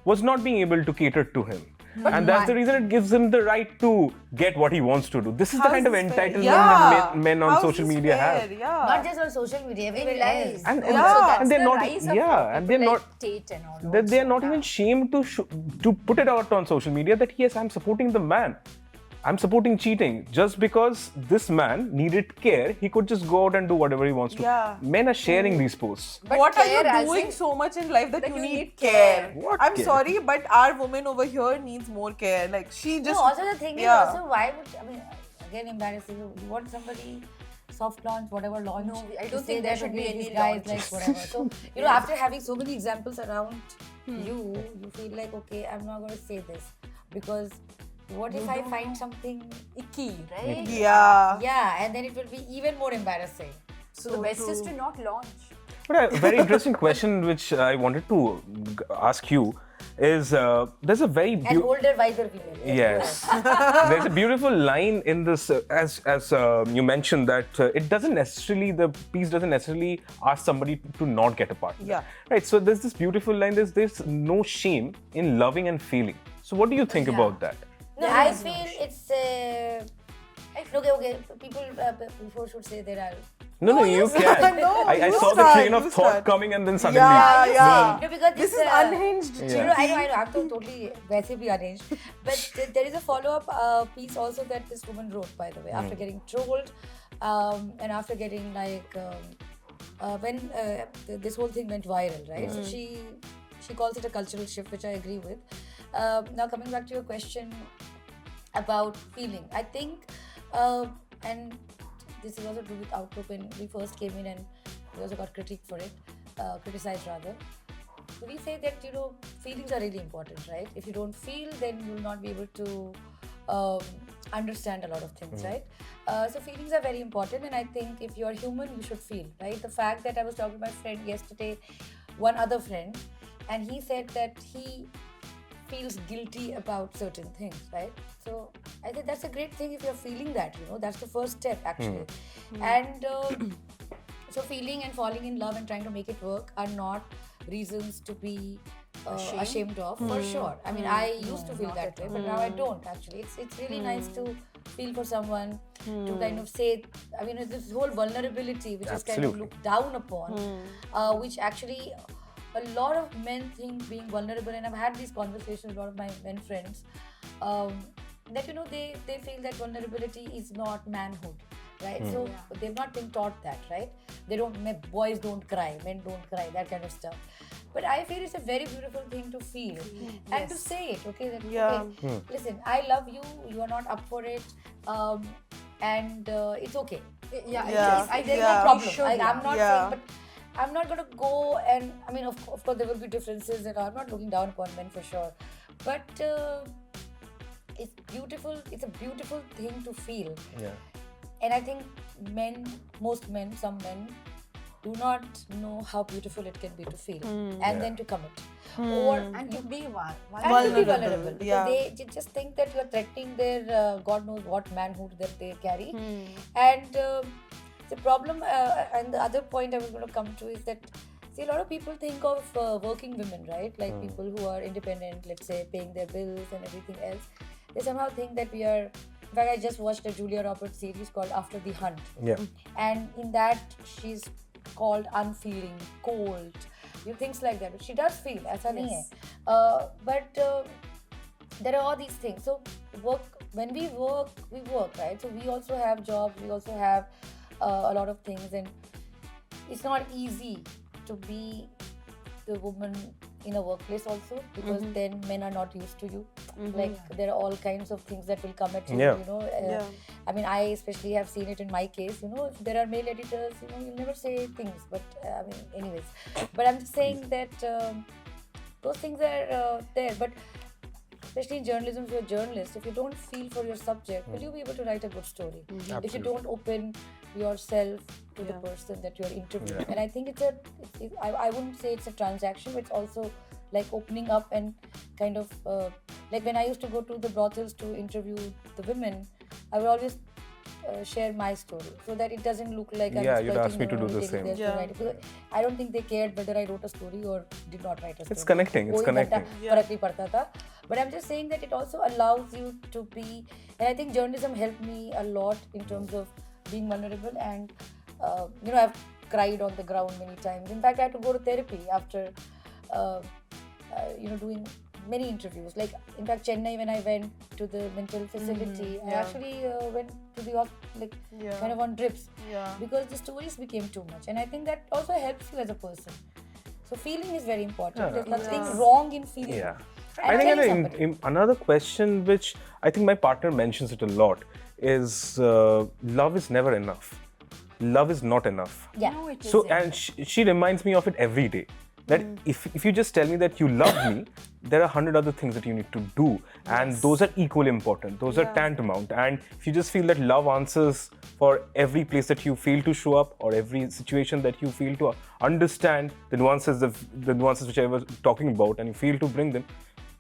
was not being able to cater to him. And that's the reason it gives him the right to get what he wants to do. This is the How's kind of this fair? entitlement Yeah. that men on How's social this media fair? have. Yeah. Not just on social media, everywhere lies. else. And, Yeah. So that's and they're the not, rise of and they're people not, like Tate and all. they're not also, even shamed to put it out on social media that yes, I'm supporting the man. I'm supporting cheating. Just because this man needed care, he could just go out and do whatever he wants to. Yeah. Men are sharing these posts. But What are care you as doing in- so much in life that you you need need care? care? What I'm care? sorry, but our woman over here needs more care. Like, she just. No, also the thing Yeah. is also why would, I mean, again embarrassing, you want somebody soft launch, whatever launch. No, I to don't say think there that, should be okay, any this guy is launch. like whatever. So, you know, after having so many examples around you feel like, okay, I'm not going to say this because what if I find something icky, right? Yeah. yeah, and then it will be even more embarrassing. So the best is to not launch. But a very interesting question which I wanted to ask you is there's a very An older, wiser female. Yes. There's a beautiful line in this, as you mentioned, that the piece doesn't necessarily ask somebody to not get a partner. Yeah. Right. So there's this beautiful line. There's no shame in loving and feeling. So what do you think about that? No, I feel it's. Okay. People before should say there are. No, you can. No, I you saw the start, train of you thought start. coming and then suddenly. Yeah. No, because This is unhinged. Yeah. No, I know. I'm totally वैसे भी arranged. But there is a follow-up piece also that this woman wrote, by the way, after getting trolled, and after getting like when this whole thing went viral, right? So she calls it a cultural shift, which I agree with. Now coming back to your question about feeling, I think, and this is also to do with Outlook when we first came in and we also got criticized rather. So we say that, you know, feelings are really important, right? If you don't feel, then you will not be able to understand a lot of things, right? So feelings are very important, and I think if you are human, you should feel, right? The fact that I was talking to my friend yesterday, one other friend, and he said that he feels guilty about certain things, right? So I think that's a great thing if you're feeling that, that's the first step actually. And so feeling and falling in love and trying to make it work are not reasons to be ashamed of, for sure. I mean, I used to feel that way, but now I don't actually. It's really nice to feel for someone, to kind of say, I mean, this whole vulnerability which is kind of looked down upon, which actually a lot of men think being vulnerable, and I've had these conversations with a lot of my men friends, that they feel that vulnerability is not manhood, right? So they've not been taught that, right? Boys don't cry, men don't cry, that kind of stuff. But I feel it's a very beautiful thing to feel and to say it, okay? That, okay, listen, I love you, you are not up for it, and it's okay. There's no problem. I'm not saying, but I'm not going to go and, I mean, of course, there will be differences, and I'm not looking down upon men for sure. But it's beautiful. It's a beautiful thing to feel. Yeah. And I think some men do not know how beautiful it can be to feel and then to commit. And to be vulnerable. Because they just think that you're threatening their God knows what manhood that they carry. And the problem, and the other point I was going to come to is that, see, a lot of people think of working women, right? Like people who are independent, let's say, paying their bills and everything else. They somehow think that we are. In fact, I just watched a Julia Roberts series called After the Hunt. Yeah. And in that, she's called unfeeling, cold, things like that. But she does feel, aisa nahi hai. But there are all these things. So when we work, right? So we also have jobs, we also have a lot of things, and it's not easy to be the woman in a workplace also, because then men are not used to you. Like there are all kinds of things that will come at you, I mean, I especially have seen it in my case, if there are male editors, you'll never say things, but I mean, anyways. But I'm just saying that those things are there, but especially in journalism, if you're a journalist, if you don't feel for your subject, will you be able to write a good story? If you don't open yourself to the person that you're interviewing. And I think I wouldn't say it's a transaction, but it's also like opening up and kind of like when I used to go to the brothels to interview the women, I would always share my story so that it doesn't look like I'm you'd ask me to do the same. Because I don't think they cared whether I wrote a story or did not write a story. It's connecting. But I'm just saying that it also allows you to be, and I think journalism helped me a lot in terms of being vulnerable, and I've cried on the ground many times. In fact, I had to go to therapy after doing many interviews. Like, in fact, Chennai, when I went to the mental facility, I actually went to the kind of on drips because the stories became too much. And I think that also helps you as a person. So feeling is very important. There's nothing wrong in feeling. Yeah. I think another question which I think my partner mentions it a lot is love is never enough. Love is not enough. Yeah. No, it So, isn't. and she reminds me of it every day. That if you just tell me that you love me, there are 100 other things that you need to do, and those are equally important. Those are tantamount. And if you just feel that love answers for every place that you feel to show up, or every situation that you feel to understand the nuances which I was talking about, and you feel to bring them,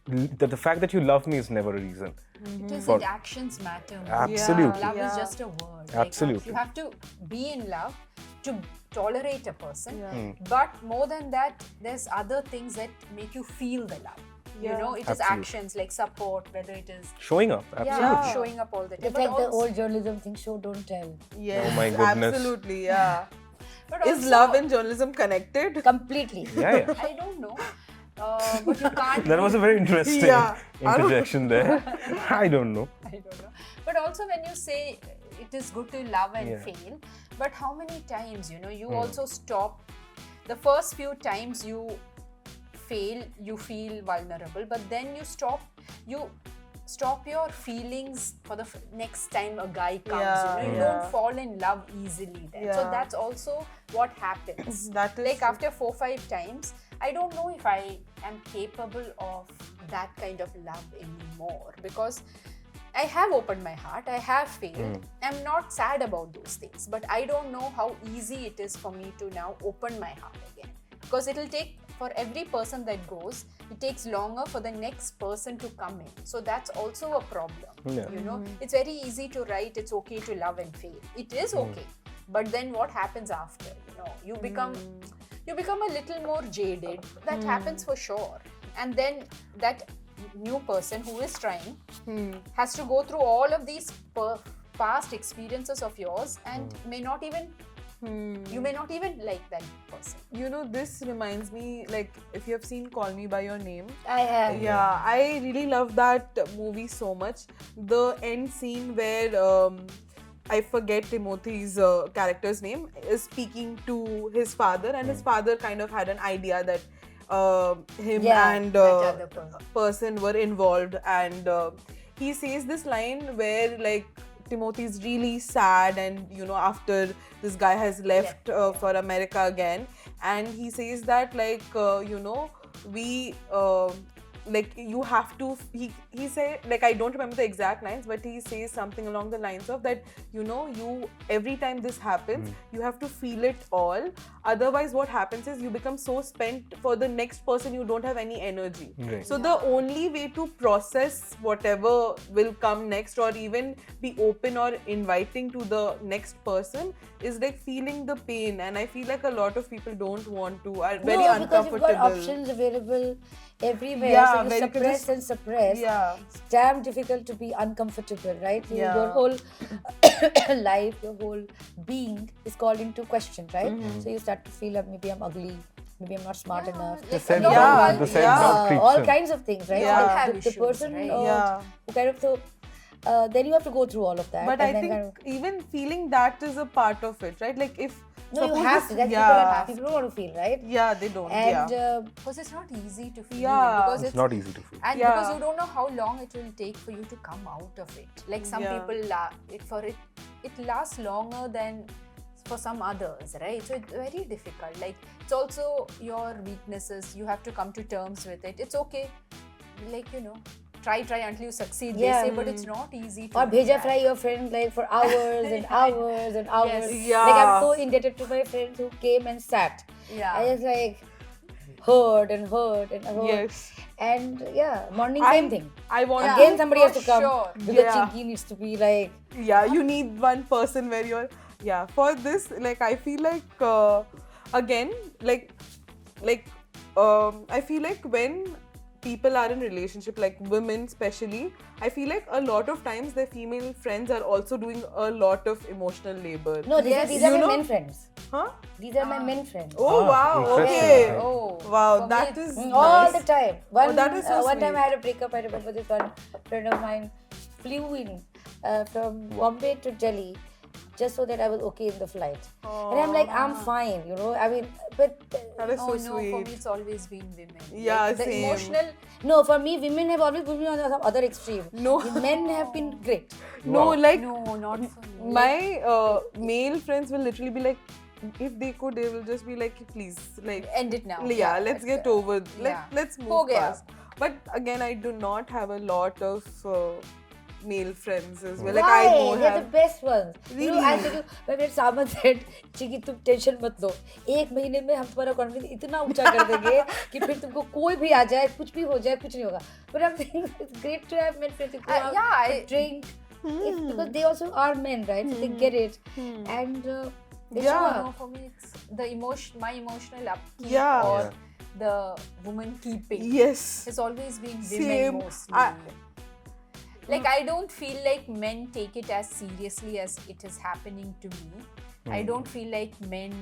the fact that you love me is never a reason. It is that actions matter. Absolutely. Love is just a word. Absolutely. You have to be in love to tolerate a person, but more than that, there's other things that make you feel the love. It is actions like support, whether it is Showing up. Absolutely. showing up all the time. It's like the old journalism thing, show, don't tell. Yes, Oh my goodness. absolutely, yeah. But Is also, love and journalism connected? Completely. Yeah. I don't know. But you can't. That was a very interesting interjection there. I don't know. I don't know. But also, when you say it is good to love and fail, but how many times, you also stop. The first few times you fail, you feel vulnerable, but then you stop your feelings for the next time a guy comes. You don't fall in love easily then. So that's also what happens. That is like after 4-5 times, I don't know if I am capable of that kind of love anymore, because I have opened my heart, I have failed. I'm not sad about those things, but I don't know how easy it is for me to now open my heart again, because it'll take for every person that goes, it takes longer for the next person to come in. So that's also a problem. Yeah. You know, it's very easy to write, it's okay to love and fail. It is okay. But then what happens after? You know, you become a little more jaded. That happens for sure. And then that new person who is trying has to go through all of these past experiences of yours and may not even you may not even like that person. You know, this reminds me, like, if you have seen Call Me By Your Name. I have. Yeah, I really love that movie so much. The end scene where I forget Timothy's character's name is speaking to his father, and his father kind of had an idea that him and that other person were involved, and he says this line where, like, Timothy's really sad, and you know, after this guy has left for America again, and he says that, like, you know, we like, you have to, he say, like, I don't remember the exact lines, but he says something along the lines of that, you know, you, every time this happens, you have to feel it all. Otherwise what happens is you become so spent for the next person, you don't have any energy. Right. So the only way to process whatever will come next, or even be open or inviting to the next person, is like feeling the pain. And I feel like a lot of people don't want to, are very no, because uncomfortable. you've got options available everywhere. Yeah, so you where you can suppress just- and suppress. Yeah. It's damn difficult to be uncomfortable, right? Yeah. Your whole life, your whole being is called into question, right? So you start to feel like maybe I'm ugly, maybe I'm not smart enough. The Like, self a lot doubt, of the people- self doubt creeps all in. kinds of things, right? Yeah. So All have the issues, person right? Yeah. who kind of then you have to go through all of that. But and I then think kind of, even feeling that is a part of it, right? Like, if no, you suppose have this- to. That's yeah, people don't want to feel, right? yeah, they don't. And yeah. Because it's not easy to feel Yeah. it, because It's not easy to feel. and Yeah. because you don't know how long it will take for you to come out of it. Like some Yeah. people it lasts longer than for some others, right? So it's very difficult. Like, it's also your weaknesses, you have to come to terms with it. It's okay, like, you know, try until you succeed, Yeah. they say, but it's not easy to or do bheja that. fry your friend like for hours and hours and hours. Yeah. Like I'm so indebted to my friends who came and sat. Yeah. I just like heard and heard and heard. Yes. And yeah, morning same thing. I want Again somebody has for to come sure. because Yeah. Chinki needs to be like Yeah, you need one person where you're, yeah, for this, like, I feel like again, like I feel like when people are in relationship, like women especially, I feel like a lot of times their female friends are also doing a lot of emotional labor. no, these Yes. are You my know- men friends. Huh? These are my men friends. Oh wow, interesting. okay. Oh, Wow, for me that it's- is All nice. the time. One, that is so one time sweet. I had a breakup. I remember this one friend of mine flew in from Bombay to Delhi just so that I was okay in the flight. And I'm like, I'm fine, you know. I mean, but That is oh so no, for sweet. me it's always been women. Yeah, Like, the same. emotional. no, for me, women have always put me on some other extreme. No. The men have been great. No, Wow. like No, not for me. my male friends will literally be like, if they could, they will just be like, please, like, End it now. yeah, let's get over, yeah. let's Ho move gaya. past. But again, I do not have a lot of male friends as well. Like, Why? I know They're the have. best ones. You know, I Really? tell you, when Saman said, Chinki, तुम tension मत लो. एक महीने में हम तुम्हारा confidence इतना ऊंचा कर देंगे कि फिर तुमको कोई भी आ जाए, कुछ भी हो जाए, कुछ नहीं होगा. But I'm saying it's great to have men friends who go out, yeah, I- drink. It's because they also are men, right? So they get it. And they Yeah. show No, up. for me it's the my emotional upkeep Yeah. or Yeah. the woman keeping. Yes. It's always been women Same. mostly. Like, I don't feel like men take it as seriously as it is happening to me. I don't feel like men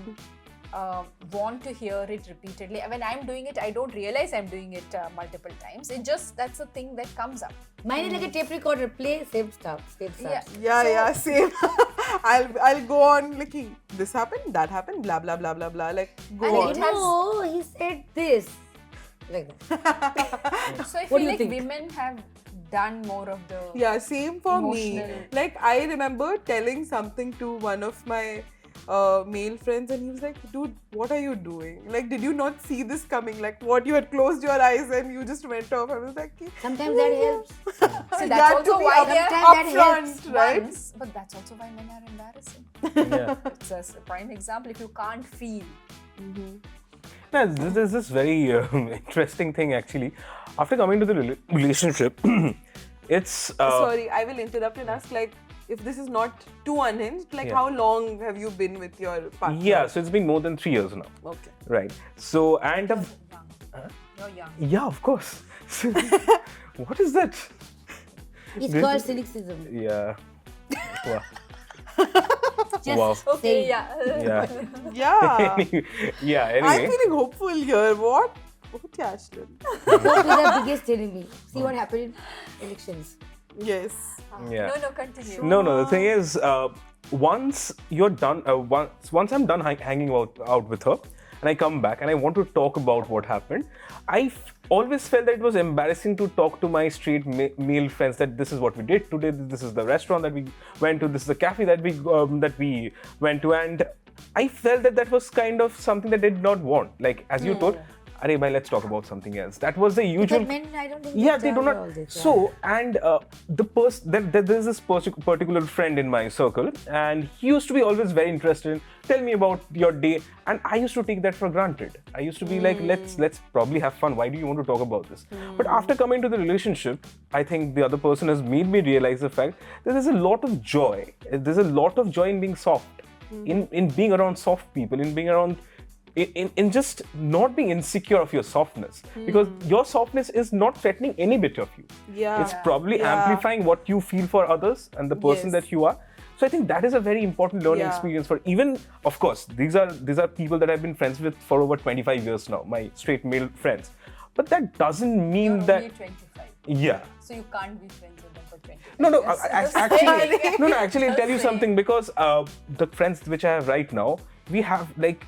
want to hear it repeatedly. When I'm doing it, I don't realize I'm doing it multiple times. It just, that's a thing that comes up. Mine is like a tape recorder, play, same stuff, same stuff. Yeah. Yeah, same. I'll go on like, this happened, that happened, blah blah blah blah blah. Like, go And on. it has- No, he said this. Like that. So I What do feel you like think? women have done more of the Yeah, same for me. Emotional. Like, I remember telling something to one of my male friends, and he was like, dude, what are you doing? Like, did you not see this coming? Like, what, you had closed your eyes and you just went off. I was like, Sometimes that helps. So you that's have to also be why they are Sometimes that upfront, helps right? once, but that's also why men are embarrassing. Yeah. It's a prime example. If you can't feel, No, there's this very interesting thing actually. After coming to the relationship, it's Sorry, I will interrupt and ask, like, if this is not too unhinged, like, Yeah. how long have you been with your partner? yeah. So it's been more than 3 years now, Okay. right? So and Young. You're young. yeah, of course. What is that? It's This called is- cynicism. Yeah. Wow. Just Wow. Okay, saying. yeah. Yeah. Yeah. Yeah. I'm Anyway. feeling hopeful here. What? Okay, Ashlyn. Go to the biggest enemy. See what happened in elections. Yes. Yeah. No, continue. No. The thing is, once you're done, once I'm done hanging out with her, and I come back and I want to talk about what happened, I always felt that it was embarrassing to talk to my straight male friends that this is what we did today, this is the restaurant that we went to, this is the cafe that we went to, and I felt that was kind of something that I did not want. Like as you told, Arey bhai, let's talk about something else. That was the usual. Because men, I don't think Yeah, they do enjoy not. all this, yeah. So, and there's this particular friend in my circle, and he used to be always very interested in tell me about your day, and I used to take that for granted. I used to be like, let's probably have fun. Why do you want to talk about this? But after coming to the relationship, I think the other person has made me realize the fact that there's a lot of joy. There's a lot of joy in being soft, in being around soft people, in being around. In just not being insecure of your softness, because your softness is not threatening any bit of you. Yeah. It's probably Yeah. amplifying what you feel for others and the person Yes. that you are. So I think that is a very important learning Yeah. experience for even, of course, these are people that I've been friends with for over 25 years now, my straight male friends. But that doesn't mean You're that, only 25. yeah. So you can't be friends with them for 25 No, years. actually, I'll tell you something, because the friends which I have right now, we have like,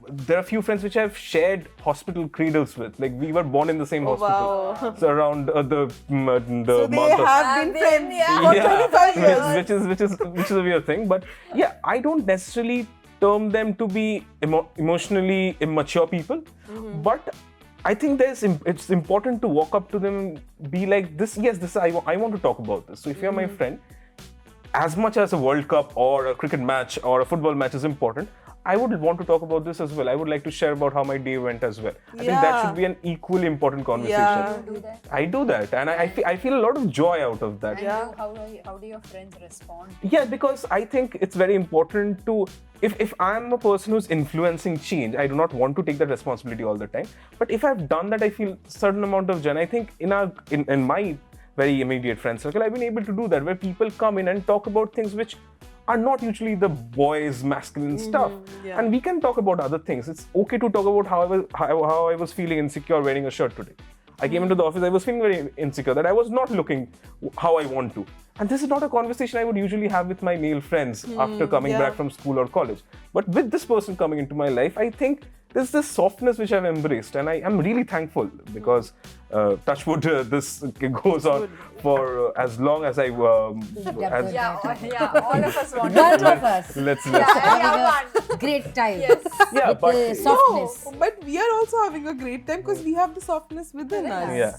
there are few friends which I've shared hospital cradles with. Like we were born in the same hospital. Wow. So around the So they month of have been friends yeah. for Yeah, 25 years. which is a weird thing. But yeah, I don't necessarily term them to be emotionally immature people, but I think it's important to walk up to them and be like, this. Yes, this I want to talk about this. So if you're my friend, as much as a World Cup or a cricket match or a football match is important, I would want to talk about this as well. I would like to share about how my day went as well. I think that Yeah. should be an equally important conversation. Yeah. You do that? I do that, and I feel a lot of joy out of that. And Yeah. how do your friends respond? Yeah, because I think it's very important to, if I'm a person who's influencing change, I do not want to take that responsibility all the time. But if I've done that, I feel certain amount of joy. And I think in my very immediate friend circle, I've been able to do that, where people come in and talk about things which are not usually the boys' masculine stuff, yeah. and we can talk about other things. It's okay to talk about how I was feeling insecure wearing a shirt today. I came into the office, I was feeling very insecure that I was not looking how I want to. And this is not a conversation I would usually have with my male friends after coming yeah. back from school or college. But with this person coming into my life, I think there's this softness which I've embraced, and I am really thankful, because touch wood, this goes on for as long as I as, Yeah, all of us want One to. of us. let's Having a great time. Yes. yeah, With but the softness. No, but we are also having a great time because we have the softness within us. yeah.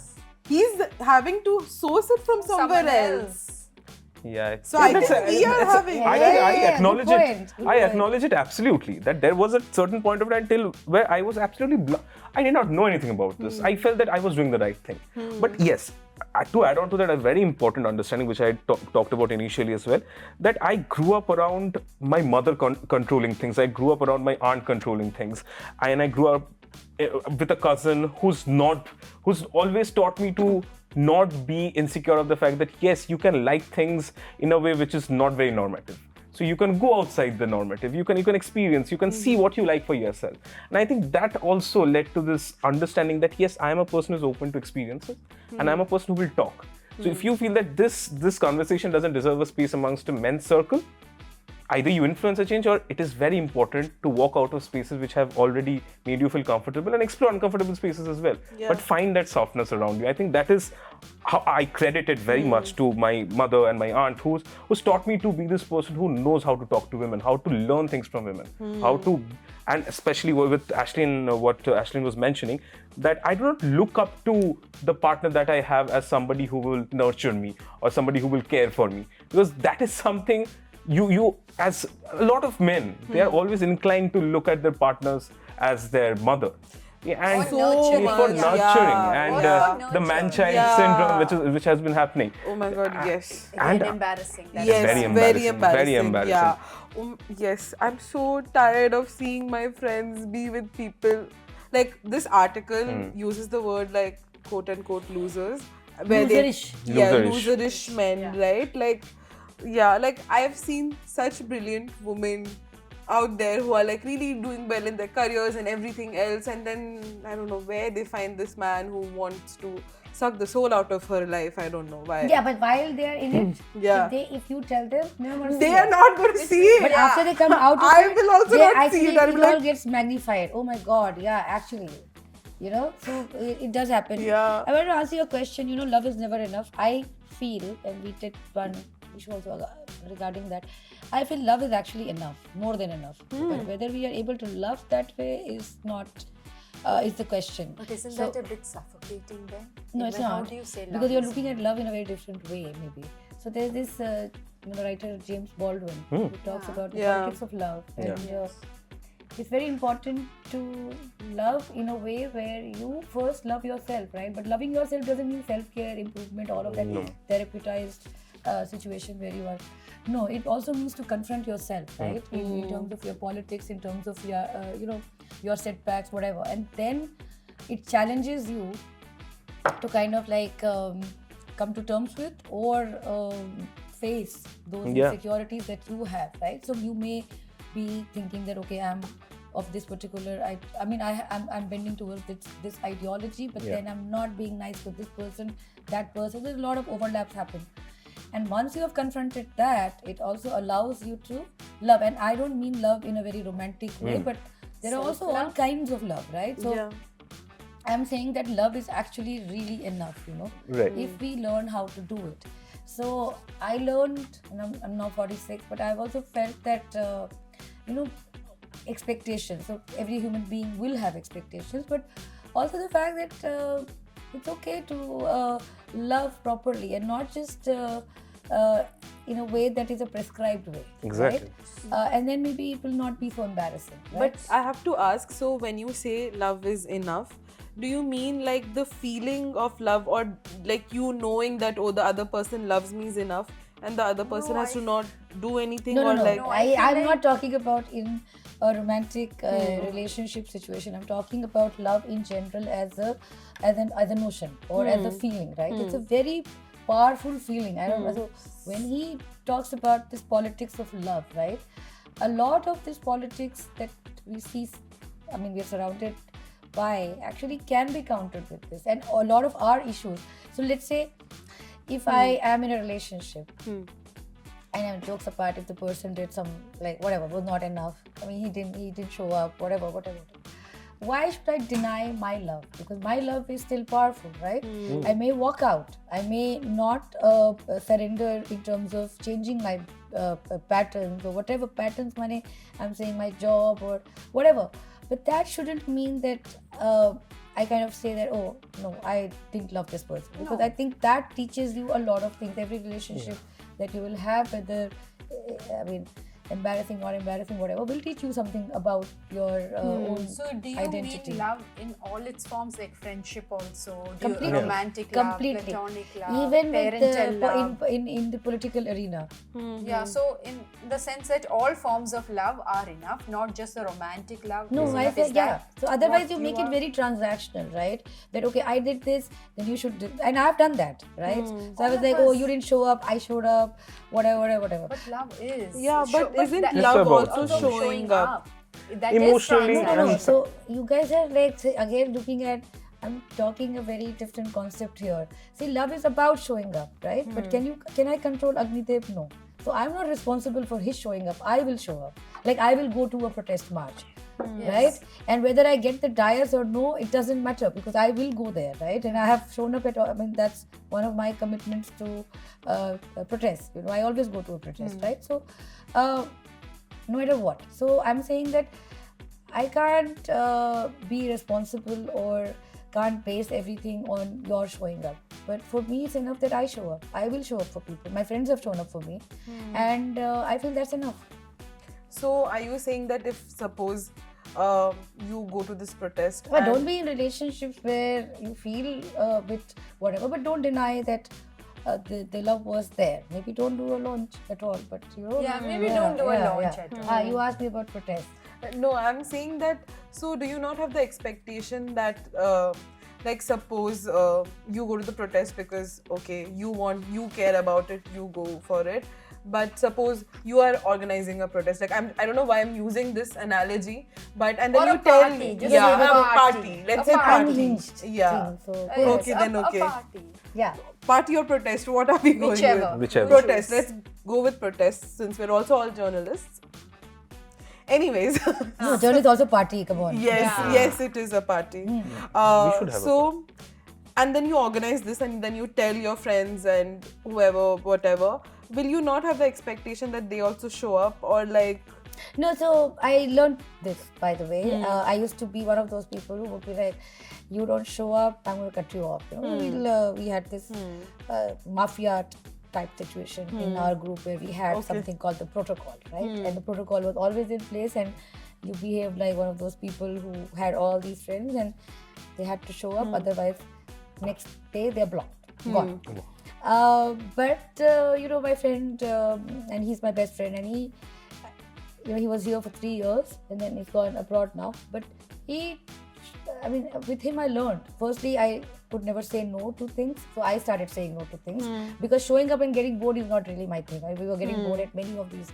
He's having to source it from somewhere Someone else. Yeah. So I That's think we are having. I Yeah, acknowledge good it. point, good I point. acknowledge it absolutely. That there was a certain point of time till where I was absolutely I did not know anything about this. I felt that I was doing the right thing. But yes, to add on to that, a very important understanding which I talked about initially as well, that I grew up around my mother controlling things. I grew up around my aunt controlling things, and I grew up with a cousin who's always taught me to not be insecure of the fact that yes, you can like things in a way which is not very normative. So you can go outside the normative, you can experience, you can see what you like for yourself. And I think that also led to this understanding that yes, I am a person who's open to experiences, and I'm a person who will talk. So if you feel that this conversation doesn't deserve a space amongst a men's circle, either you influence a change, or it is very important to walk out of spaces which have already made you feel comfortable and explore uncomfortable spaces as well. Yeah. But find that softness around you. I think that is how I credit it very much to my mother and my aunt, who's taught me to be this person who knows how to talk to women, how to learn things from women, how to, and especially with Ashlyn, what Ashlyn was mentioning, that I do not look up to the partner that I have as somebody who will nurture me or somebody who will care for me, because that is something you as a lot of men, they are always inclined to look at their partners as their mother. and For nurturing. for Yeah. nurturing Yeah. and Yeah. the man-child Yeah. syndrome which has been happening. Oh my god, yes. And Again, embarrassing. That's Yes, very very embarrassing, embarrassing. very embarrassing. Yeah. Yes, I'm so tired of seeing my friends be with people. Like this article uses the word like quote unquote losers. Loserish. Yeah, Loserish. loserish men, right? Like, yeah, like I've seen such brilliant women out there who are like really doing well in their careers and everything else, and then I don't know where they find this man who wants to suck the soul out of her life. I don't know why. Yeah, but while they are in it, Yeah. if you tell them, they're not gonna They see are it. not going to see it. But after they come out of I it, will also they not see actually, it. I'll be it all like, gets magnified. Oh my god, yeah, actually. You know, so it does happen. Yeah. I want to answer your question. You know, love is never enough. I feel, and we did one issue also regarding that. I feel love is actually enough, more than enough. But whether we are able to love that way is not, is the question. But isn't So- that a bit suffocating then? No, it's Even not. How do you say love? Because you're is- looking at love in a very different way, maybe. So there's this writer James Baldwin who talks about the Yeah. politics of love, and it's very important to love in a way where you first love yourself, right? But loving yourself doesn't mean self-care, improvement, all of that therapeuticized situation where you are. No, it also means to confront yourself, right? In terms of your politics, in terms of your, your setbacks, whatever, and then it challenges you to kind of like come to terms with or face those insecurities that you have, right? So you may be thinking that okay, I'm of this particular, I'm bending towards this ideology, but then I'm not being nice with this person, that person. There's a lot of overlaps happen. And once you have confronted that, it also allows you to love. And I don't mean love in a very romantic way, but there are also all kinds of love, right? So yeah. I'm saying that love is actually really enough, you know, Right. if we learn how to do it. So I learned, and I'm now 46, but I've also felt that, expectations. So every human being will have expectations, but also the fact that it's okay to love properly and not just in a way that is a prescribed way. Exactly. Right? And then maybe it will not be so embarrassing. Right? But I have to ask, so when you say love is enough, do you mean like the feeling of love, or like you knowing that the other person loves me is enough and the other person has to not do anything? No, or no, no. like I'm not talking about in a romantic relationship situation. I'm talking about love in general as a notion or as a feeling, right? It's a very powerful feeling. I don't know. So when he talks about this politics of love, right? A lot of this politics that we see, we are surrounded by, actually can be countered with this, and a lot of our issues. So let's say if I am in a relationship, and jokes apart, if the person did some like whatever was not enough, he didn't show up, whatever. Why should I deny my love? Because my love is still powerful, right? I may walk out, I may not surrender in terms of changing my patterns or whatever patterns I'm saying, my job or whatever, but that shouldn't mean that I kind of say that, oh no, I didn't love this person, because I think that teaches you a lot of things. Every relationship that you will have, whether embarrassing or embarrassing, whatever, will teach you something about your own So do you identity. mean love in all its forms, like friendship also? Completely. Romantic love, Completely. platonic love, Even parental with love? in the political arena. Yeah, so in the sense that all forms of love are enough, not just the romantic love. No, is I enough. said Is yeah. that So otherwise what you make are? it very transactional, right? That okay, I did this, then you should do, and I've done that, right? So I was All like, of oh, us. you didn't show up, I showed up, whatever. But love is. Yeah, but isn't that- love about also showing up? That is Emotionally No, transactional. So you guys are like again looking at. I'm talking a very different concept here. See, love is about showing up, right? But can I control Agnidev? No. So I'm not responsible for his showing up. I will show up. Like I will go to a protest march, right? And whether I get the dais or no, it doesn't matter, because I will go there, right? And I have shown up at. That's one of my commitments to protest. I always go to a protest, right? So. No matter what. So I'm saying that I can't be responsible or can't base everything on your showing up. But for me, it's enough that I show up. I will show up for people. My friends have shown up for me, and I feel that's enough. So are you saying that if suppose you go to this protest. But and- don't be in relationships where you feel a bit whatever, but don't deny that the love was there. Maybe don't do a launch at all, but you know. Yeah, maybe don't do a launch at all. You asked me about protest. No, I'm saying that. So, do you not have the expectation that, like, suppose you go to the protest because okay, you care about it, you go for it. But suppose you are organizing a protest. Like, I don't know why I'm using this analogy, but and then Or you a tell party, me, just yeah, a a party. party. Let's A say party. party. Unhinged Yeah. thing, so Okay, Yes, then a okay. party. yeah. Party or protest? What are we going Whichever. with? Whichever. Protest. Let's go with protest since we're also all journalists. Anyways, No, journalists also party. Come on. yes, it is a party. We should have a So, and then you organize this, and then you tell your friends and whoever, whatever. Will you not have the expectation that they also show up, or like? No, so I learned this, by the way. I used to be one of those people who would be like, you don't show up, I'm going to cut you off. You know, we had this mafia type situation in our group where we had something called the protocol, right? And the protocol was always in place, and you behaved like one of those people who had all these friends and they had to show up, otherwise next day they're blocked, gone. But you know, my friend, and he's my best friend, and he, you know, he was here for 3 years and then he's gone abroad now. But I mean, with him I learned. Firstly, I could never say no to things, so I started saying no to things because showing up and getting bored is not really my thing. We were getting bored at many of these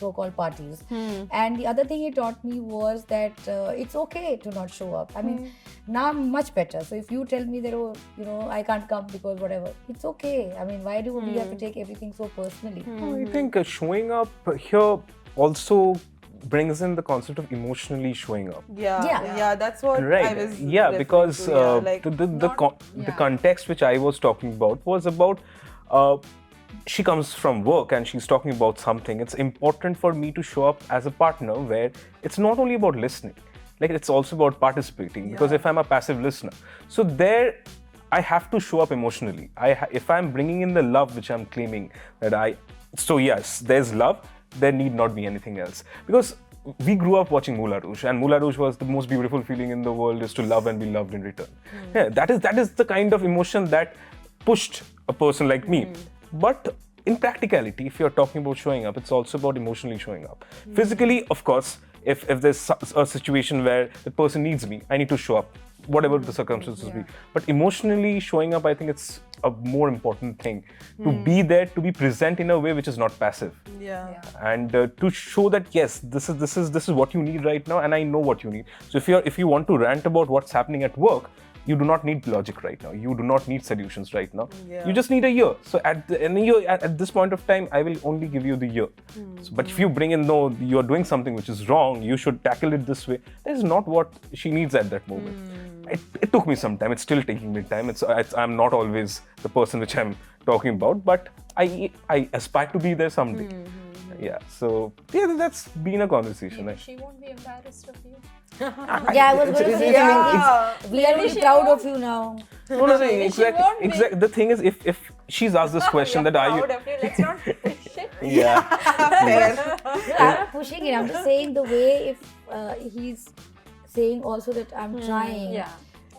so-called parties. And the other thing he taught me was that it's okay to not show up. I mean, now I'm much better. So if you tell me that, oh, you know, I can't come because whatever, it's okay. I mean, why do we have to take everything so personally? I think showing up here also brings in the concept of emotionally showing up. Yeah, that's what I was. Yeah, referring because to, yeah, like, the context which I was talking about was about she comes from work and she's talking about something. It's important for me to show up as a partner where it's not only about listening, like it's also about participating. Because if I'm a passive listener, so there I have to show up emotionally. If I'm bringing in the love which I'm claiming that so yes, there's love. There need not be anything else, because we grew up watching Moulin Rouge, and Moulin Rouge was the most beautiful feeling in the world, is to love and be loved in return. Yeah, that is the kind of emotion that pushed a person like me. But in practicality, if you're talking about showing up, it's also about emotionally showing up. Physically, of course, if there's a situation where the person needs me, I need to show up, whatever the circumstances be. But emotionally showing up, I think it's a more important thing, to be there, to be present in a way which is not passive. And to show that yes, this is what you need right now, and I know what you need. So if you want to rant about what's happening at work, you do not need logic right now. You do not need solutions right now. You just need a year. So at this point of time, I will only give you the year. But if you bring in, no, you're doing something which is wrong, you should tackle it this way, that is not what she needs at that moment. It took me some time. It's still taking me time. I'm not always the person which I'm talking about, but I aspire to be there someday. Yeah, so yeah, that's been a conversation. Maybe she won't be embarrassed of you. Yeah, I was going to say that. We are really proud of you now. No, exactly. The thing is, if she's asked this question, that are you? Let's not push it. Yeah. I'm not pushing it. I'm just saying the way if he's saying also that I'm trying. Yeah.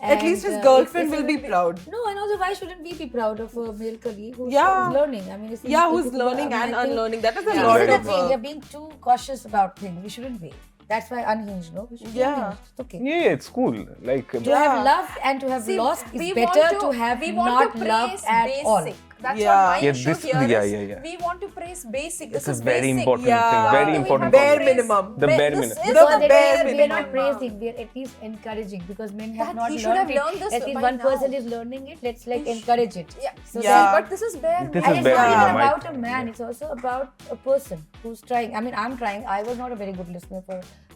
At least his girlfriend will be proud. No, and also why shouldn't we be proud of a male colleague who's learning? I mean, Who's learning and unlearning. That is a This lot is the of thing. work. We're being too cautious about things. We shouldn't be. That's why unhinged, no? We should be unhinged. It's okay. Yeah, it's cool. Like To have loved and to have lost is better to have not loved at all. That's Yeah. what my Yeah, issue this- here yeah, is. yeah, yeah. We want to praise basic. This it's a is very basic. important Yeah. thing. Very We important. have to Bare point. praise- minimum. The bare this minimum. is Because the we bare are minimum. not praising, we are at least encouraging, because men have That not he should have learned learned it. this At least by one now. person is learning it, let's like encourage it. Yeah. So Yeah. But this is bare This and is it's bare not even minimum. about a man, it's also about a person who's trying. I mean, I'm trying. I was not a very good listener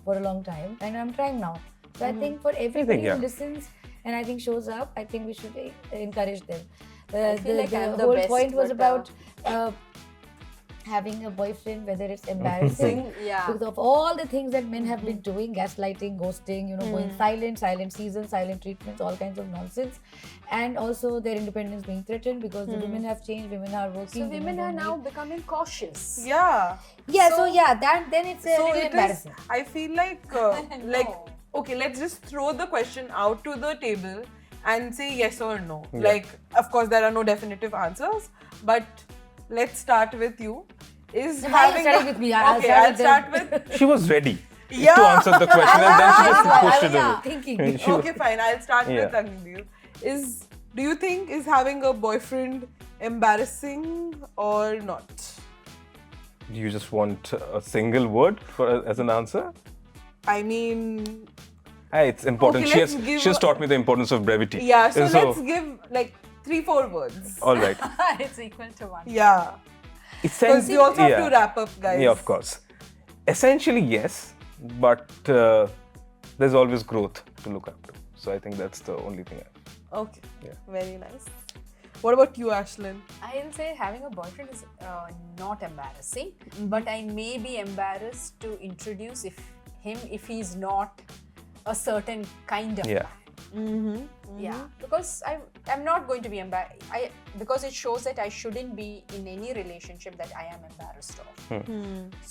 for a long time, and I'm trying now. So I think for everybody yeah. who listens and I think shows up, I think we should encourage them. I feel like I'm the whole best, point was but, about having a boyfriend, whether it's embarrassing Yeah. because of all the things that men have been doing, gaslighting, ghosting, going silent seasons, silent treatments, all kinds of nonsense, and also their independence being threatened because the women have changed, women are working. So women are don't now need- becoming cautious. Yeah. then it's a So little it is, embarrassing. I feel like, okay, let's just throw the question out to the table and say yes or no. Yeah. Like, of course, there are no definitive answers, but let's start with you. Is Why are you having starting with me? I'll okay, start I'll with start them. with She was ready Yeah. to answer the question, and then she just pushed it away. Thinking. She was- okay, fine. I'll start with Yeah. Agnew. Do you think is having a boyfriend embarrassing or not? Do you just want a single word as an answer? I mean, Hey, it's important. Okay, she let's has give she has a- taught me the importance of brevity. yeah. So let's give like 3-4 words. All right. It's equal to one. Yeah. Because we also have to wrap up, guys. Yeah, of course. Essentially, yes, but there's always growth to look up to. So I think that's the only thing. Okay. Yeah. Very nice. What about you, Ashlyn? I'll say having a boyfriend is not embarrassing, but I may be embarrassed to introduce him if he's not a certain kind of Yeah. man. Yeah, because I'm not going to be embarrassed. Because it shows that I shouldn't be in any relationship that I am embarrassed of.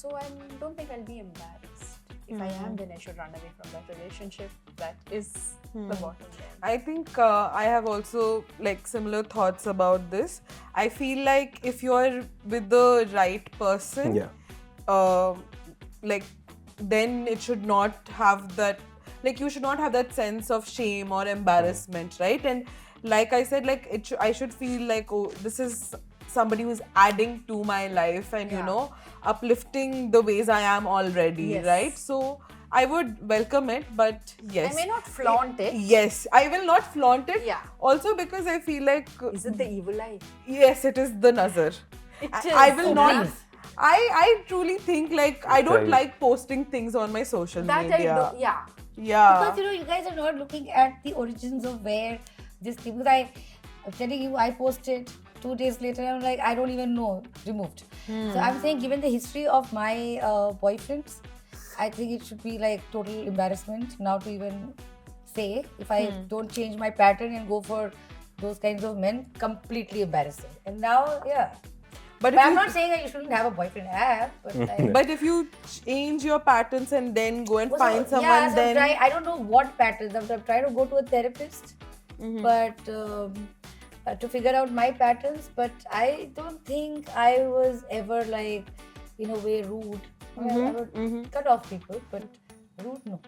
So I don't think I'll be embarrassed. If I am, then I should run away from that relationship. That is the bottom line. I think I have also like similar thoughts about this. I feel like if you're with the right person, Yeah. like then it should not have that, like you should not have that sense of shame or embarrassment, right? And like I said, like I should feel like, oh, this is somebody who's adding to my life and you know, uplifting the ways I am already, Yes. right? So I would welcome it, but yes, I may not flaunt it. Yes, I will not flaunt it. Yeah. Also because I feel like Is it the evil eye? yes, it is the nazar. It I is. will Oh, not. please. I truly think like I don't Right. like posting things on my social That media. I do. Yeah. Yeah. Because you guys are not looking at the origins of where this thing. Because I'm telling you, I posted 2 days later. I'm like, I don't even know, removed. So I'm saying, given the history of my boyfriends, I think it should be like total embarrassment now to even say. If I don't change my pattern and go for those kinds of men, completely embarrassing. And now, yeah. But But if I'm you, not saying that you shouldn't have a boyfriend. I have, but like, but if you change your patterns and then go and So, find someone, yeah, so then I don't know what patterns. I'm trying to go to a therapist, but to figure out my patterns. But I don't think I was ever like, in a way, rude. I would cut off people, but rude, no.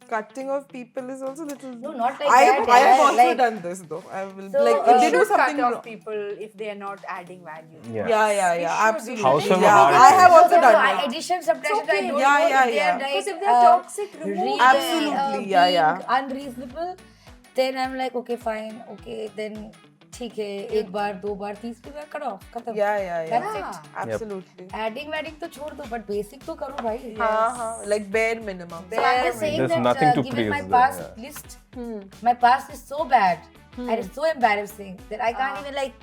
cutting off people is also little. No, not like I that. have yeah, also like- done this though. I will So, like you if they You do should something cut off wrong. people if they are not adding value. Yeah. Yeah, We should, absolutely. However yeah, hard it I have is. also No, done it. addition, subtraction, okay. I don't Yeah, know yeah, if they yeah. are like, Because if they're toxic, remove really, them. Absolutely, being unreasonable, then I'm like, okay, fine, okay, then ठीक है, एक बार, 2 बार, 30 बार cut off, खत्म. Yeah. That's it. Absolutely. Adding तो छोड़ दो, but basic तो करो भाई. हाँ, like bare minimum. So I'm just saying There's that nothing to given my praise there, past list, my past is so bad and it's so embarrassing that I can't even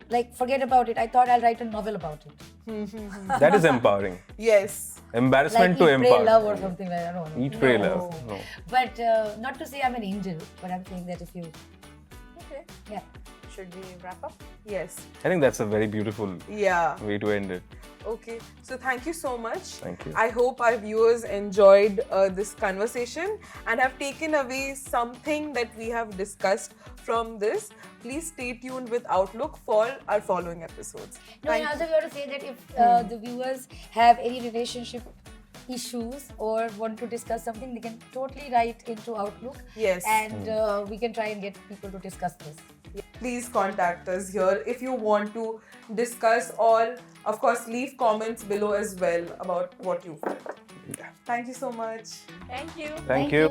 like forget about it. I thought I'll write a novel about it. That is empowering. Yes. Embarrassment Like to Eat, Pray, empower. Love or something like that. No, Eat, pray, no. love. No. But not to say I'm an angel, but I'm saying that if you, Okay. yeah. Should we wrap up? Yes. I think that's a very beautiful Yeah. way to end it. Okay. So thank you so much. Thank you. I hope our viewers enjoyed this conversation and have taken away something that we have discussed from this. Please stay tuned with Outlook for our following episodes. No, and Thank also we want to say that if the viewers have any relationship issues or want to discuss something, they can totally write into Outlook. Yes. And we can try and get people to discuss this. Please contact us here if you want to discuss, or of course leave comments below as well about what you felt. Yeah. Thank you so much. Thank you. Thank you.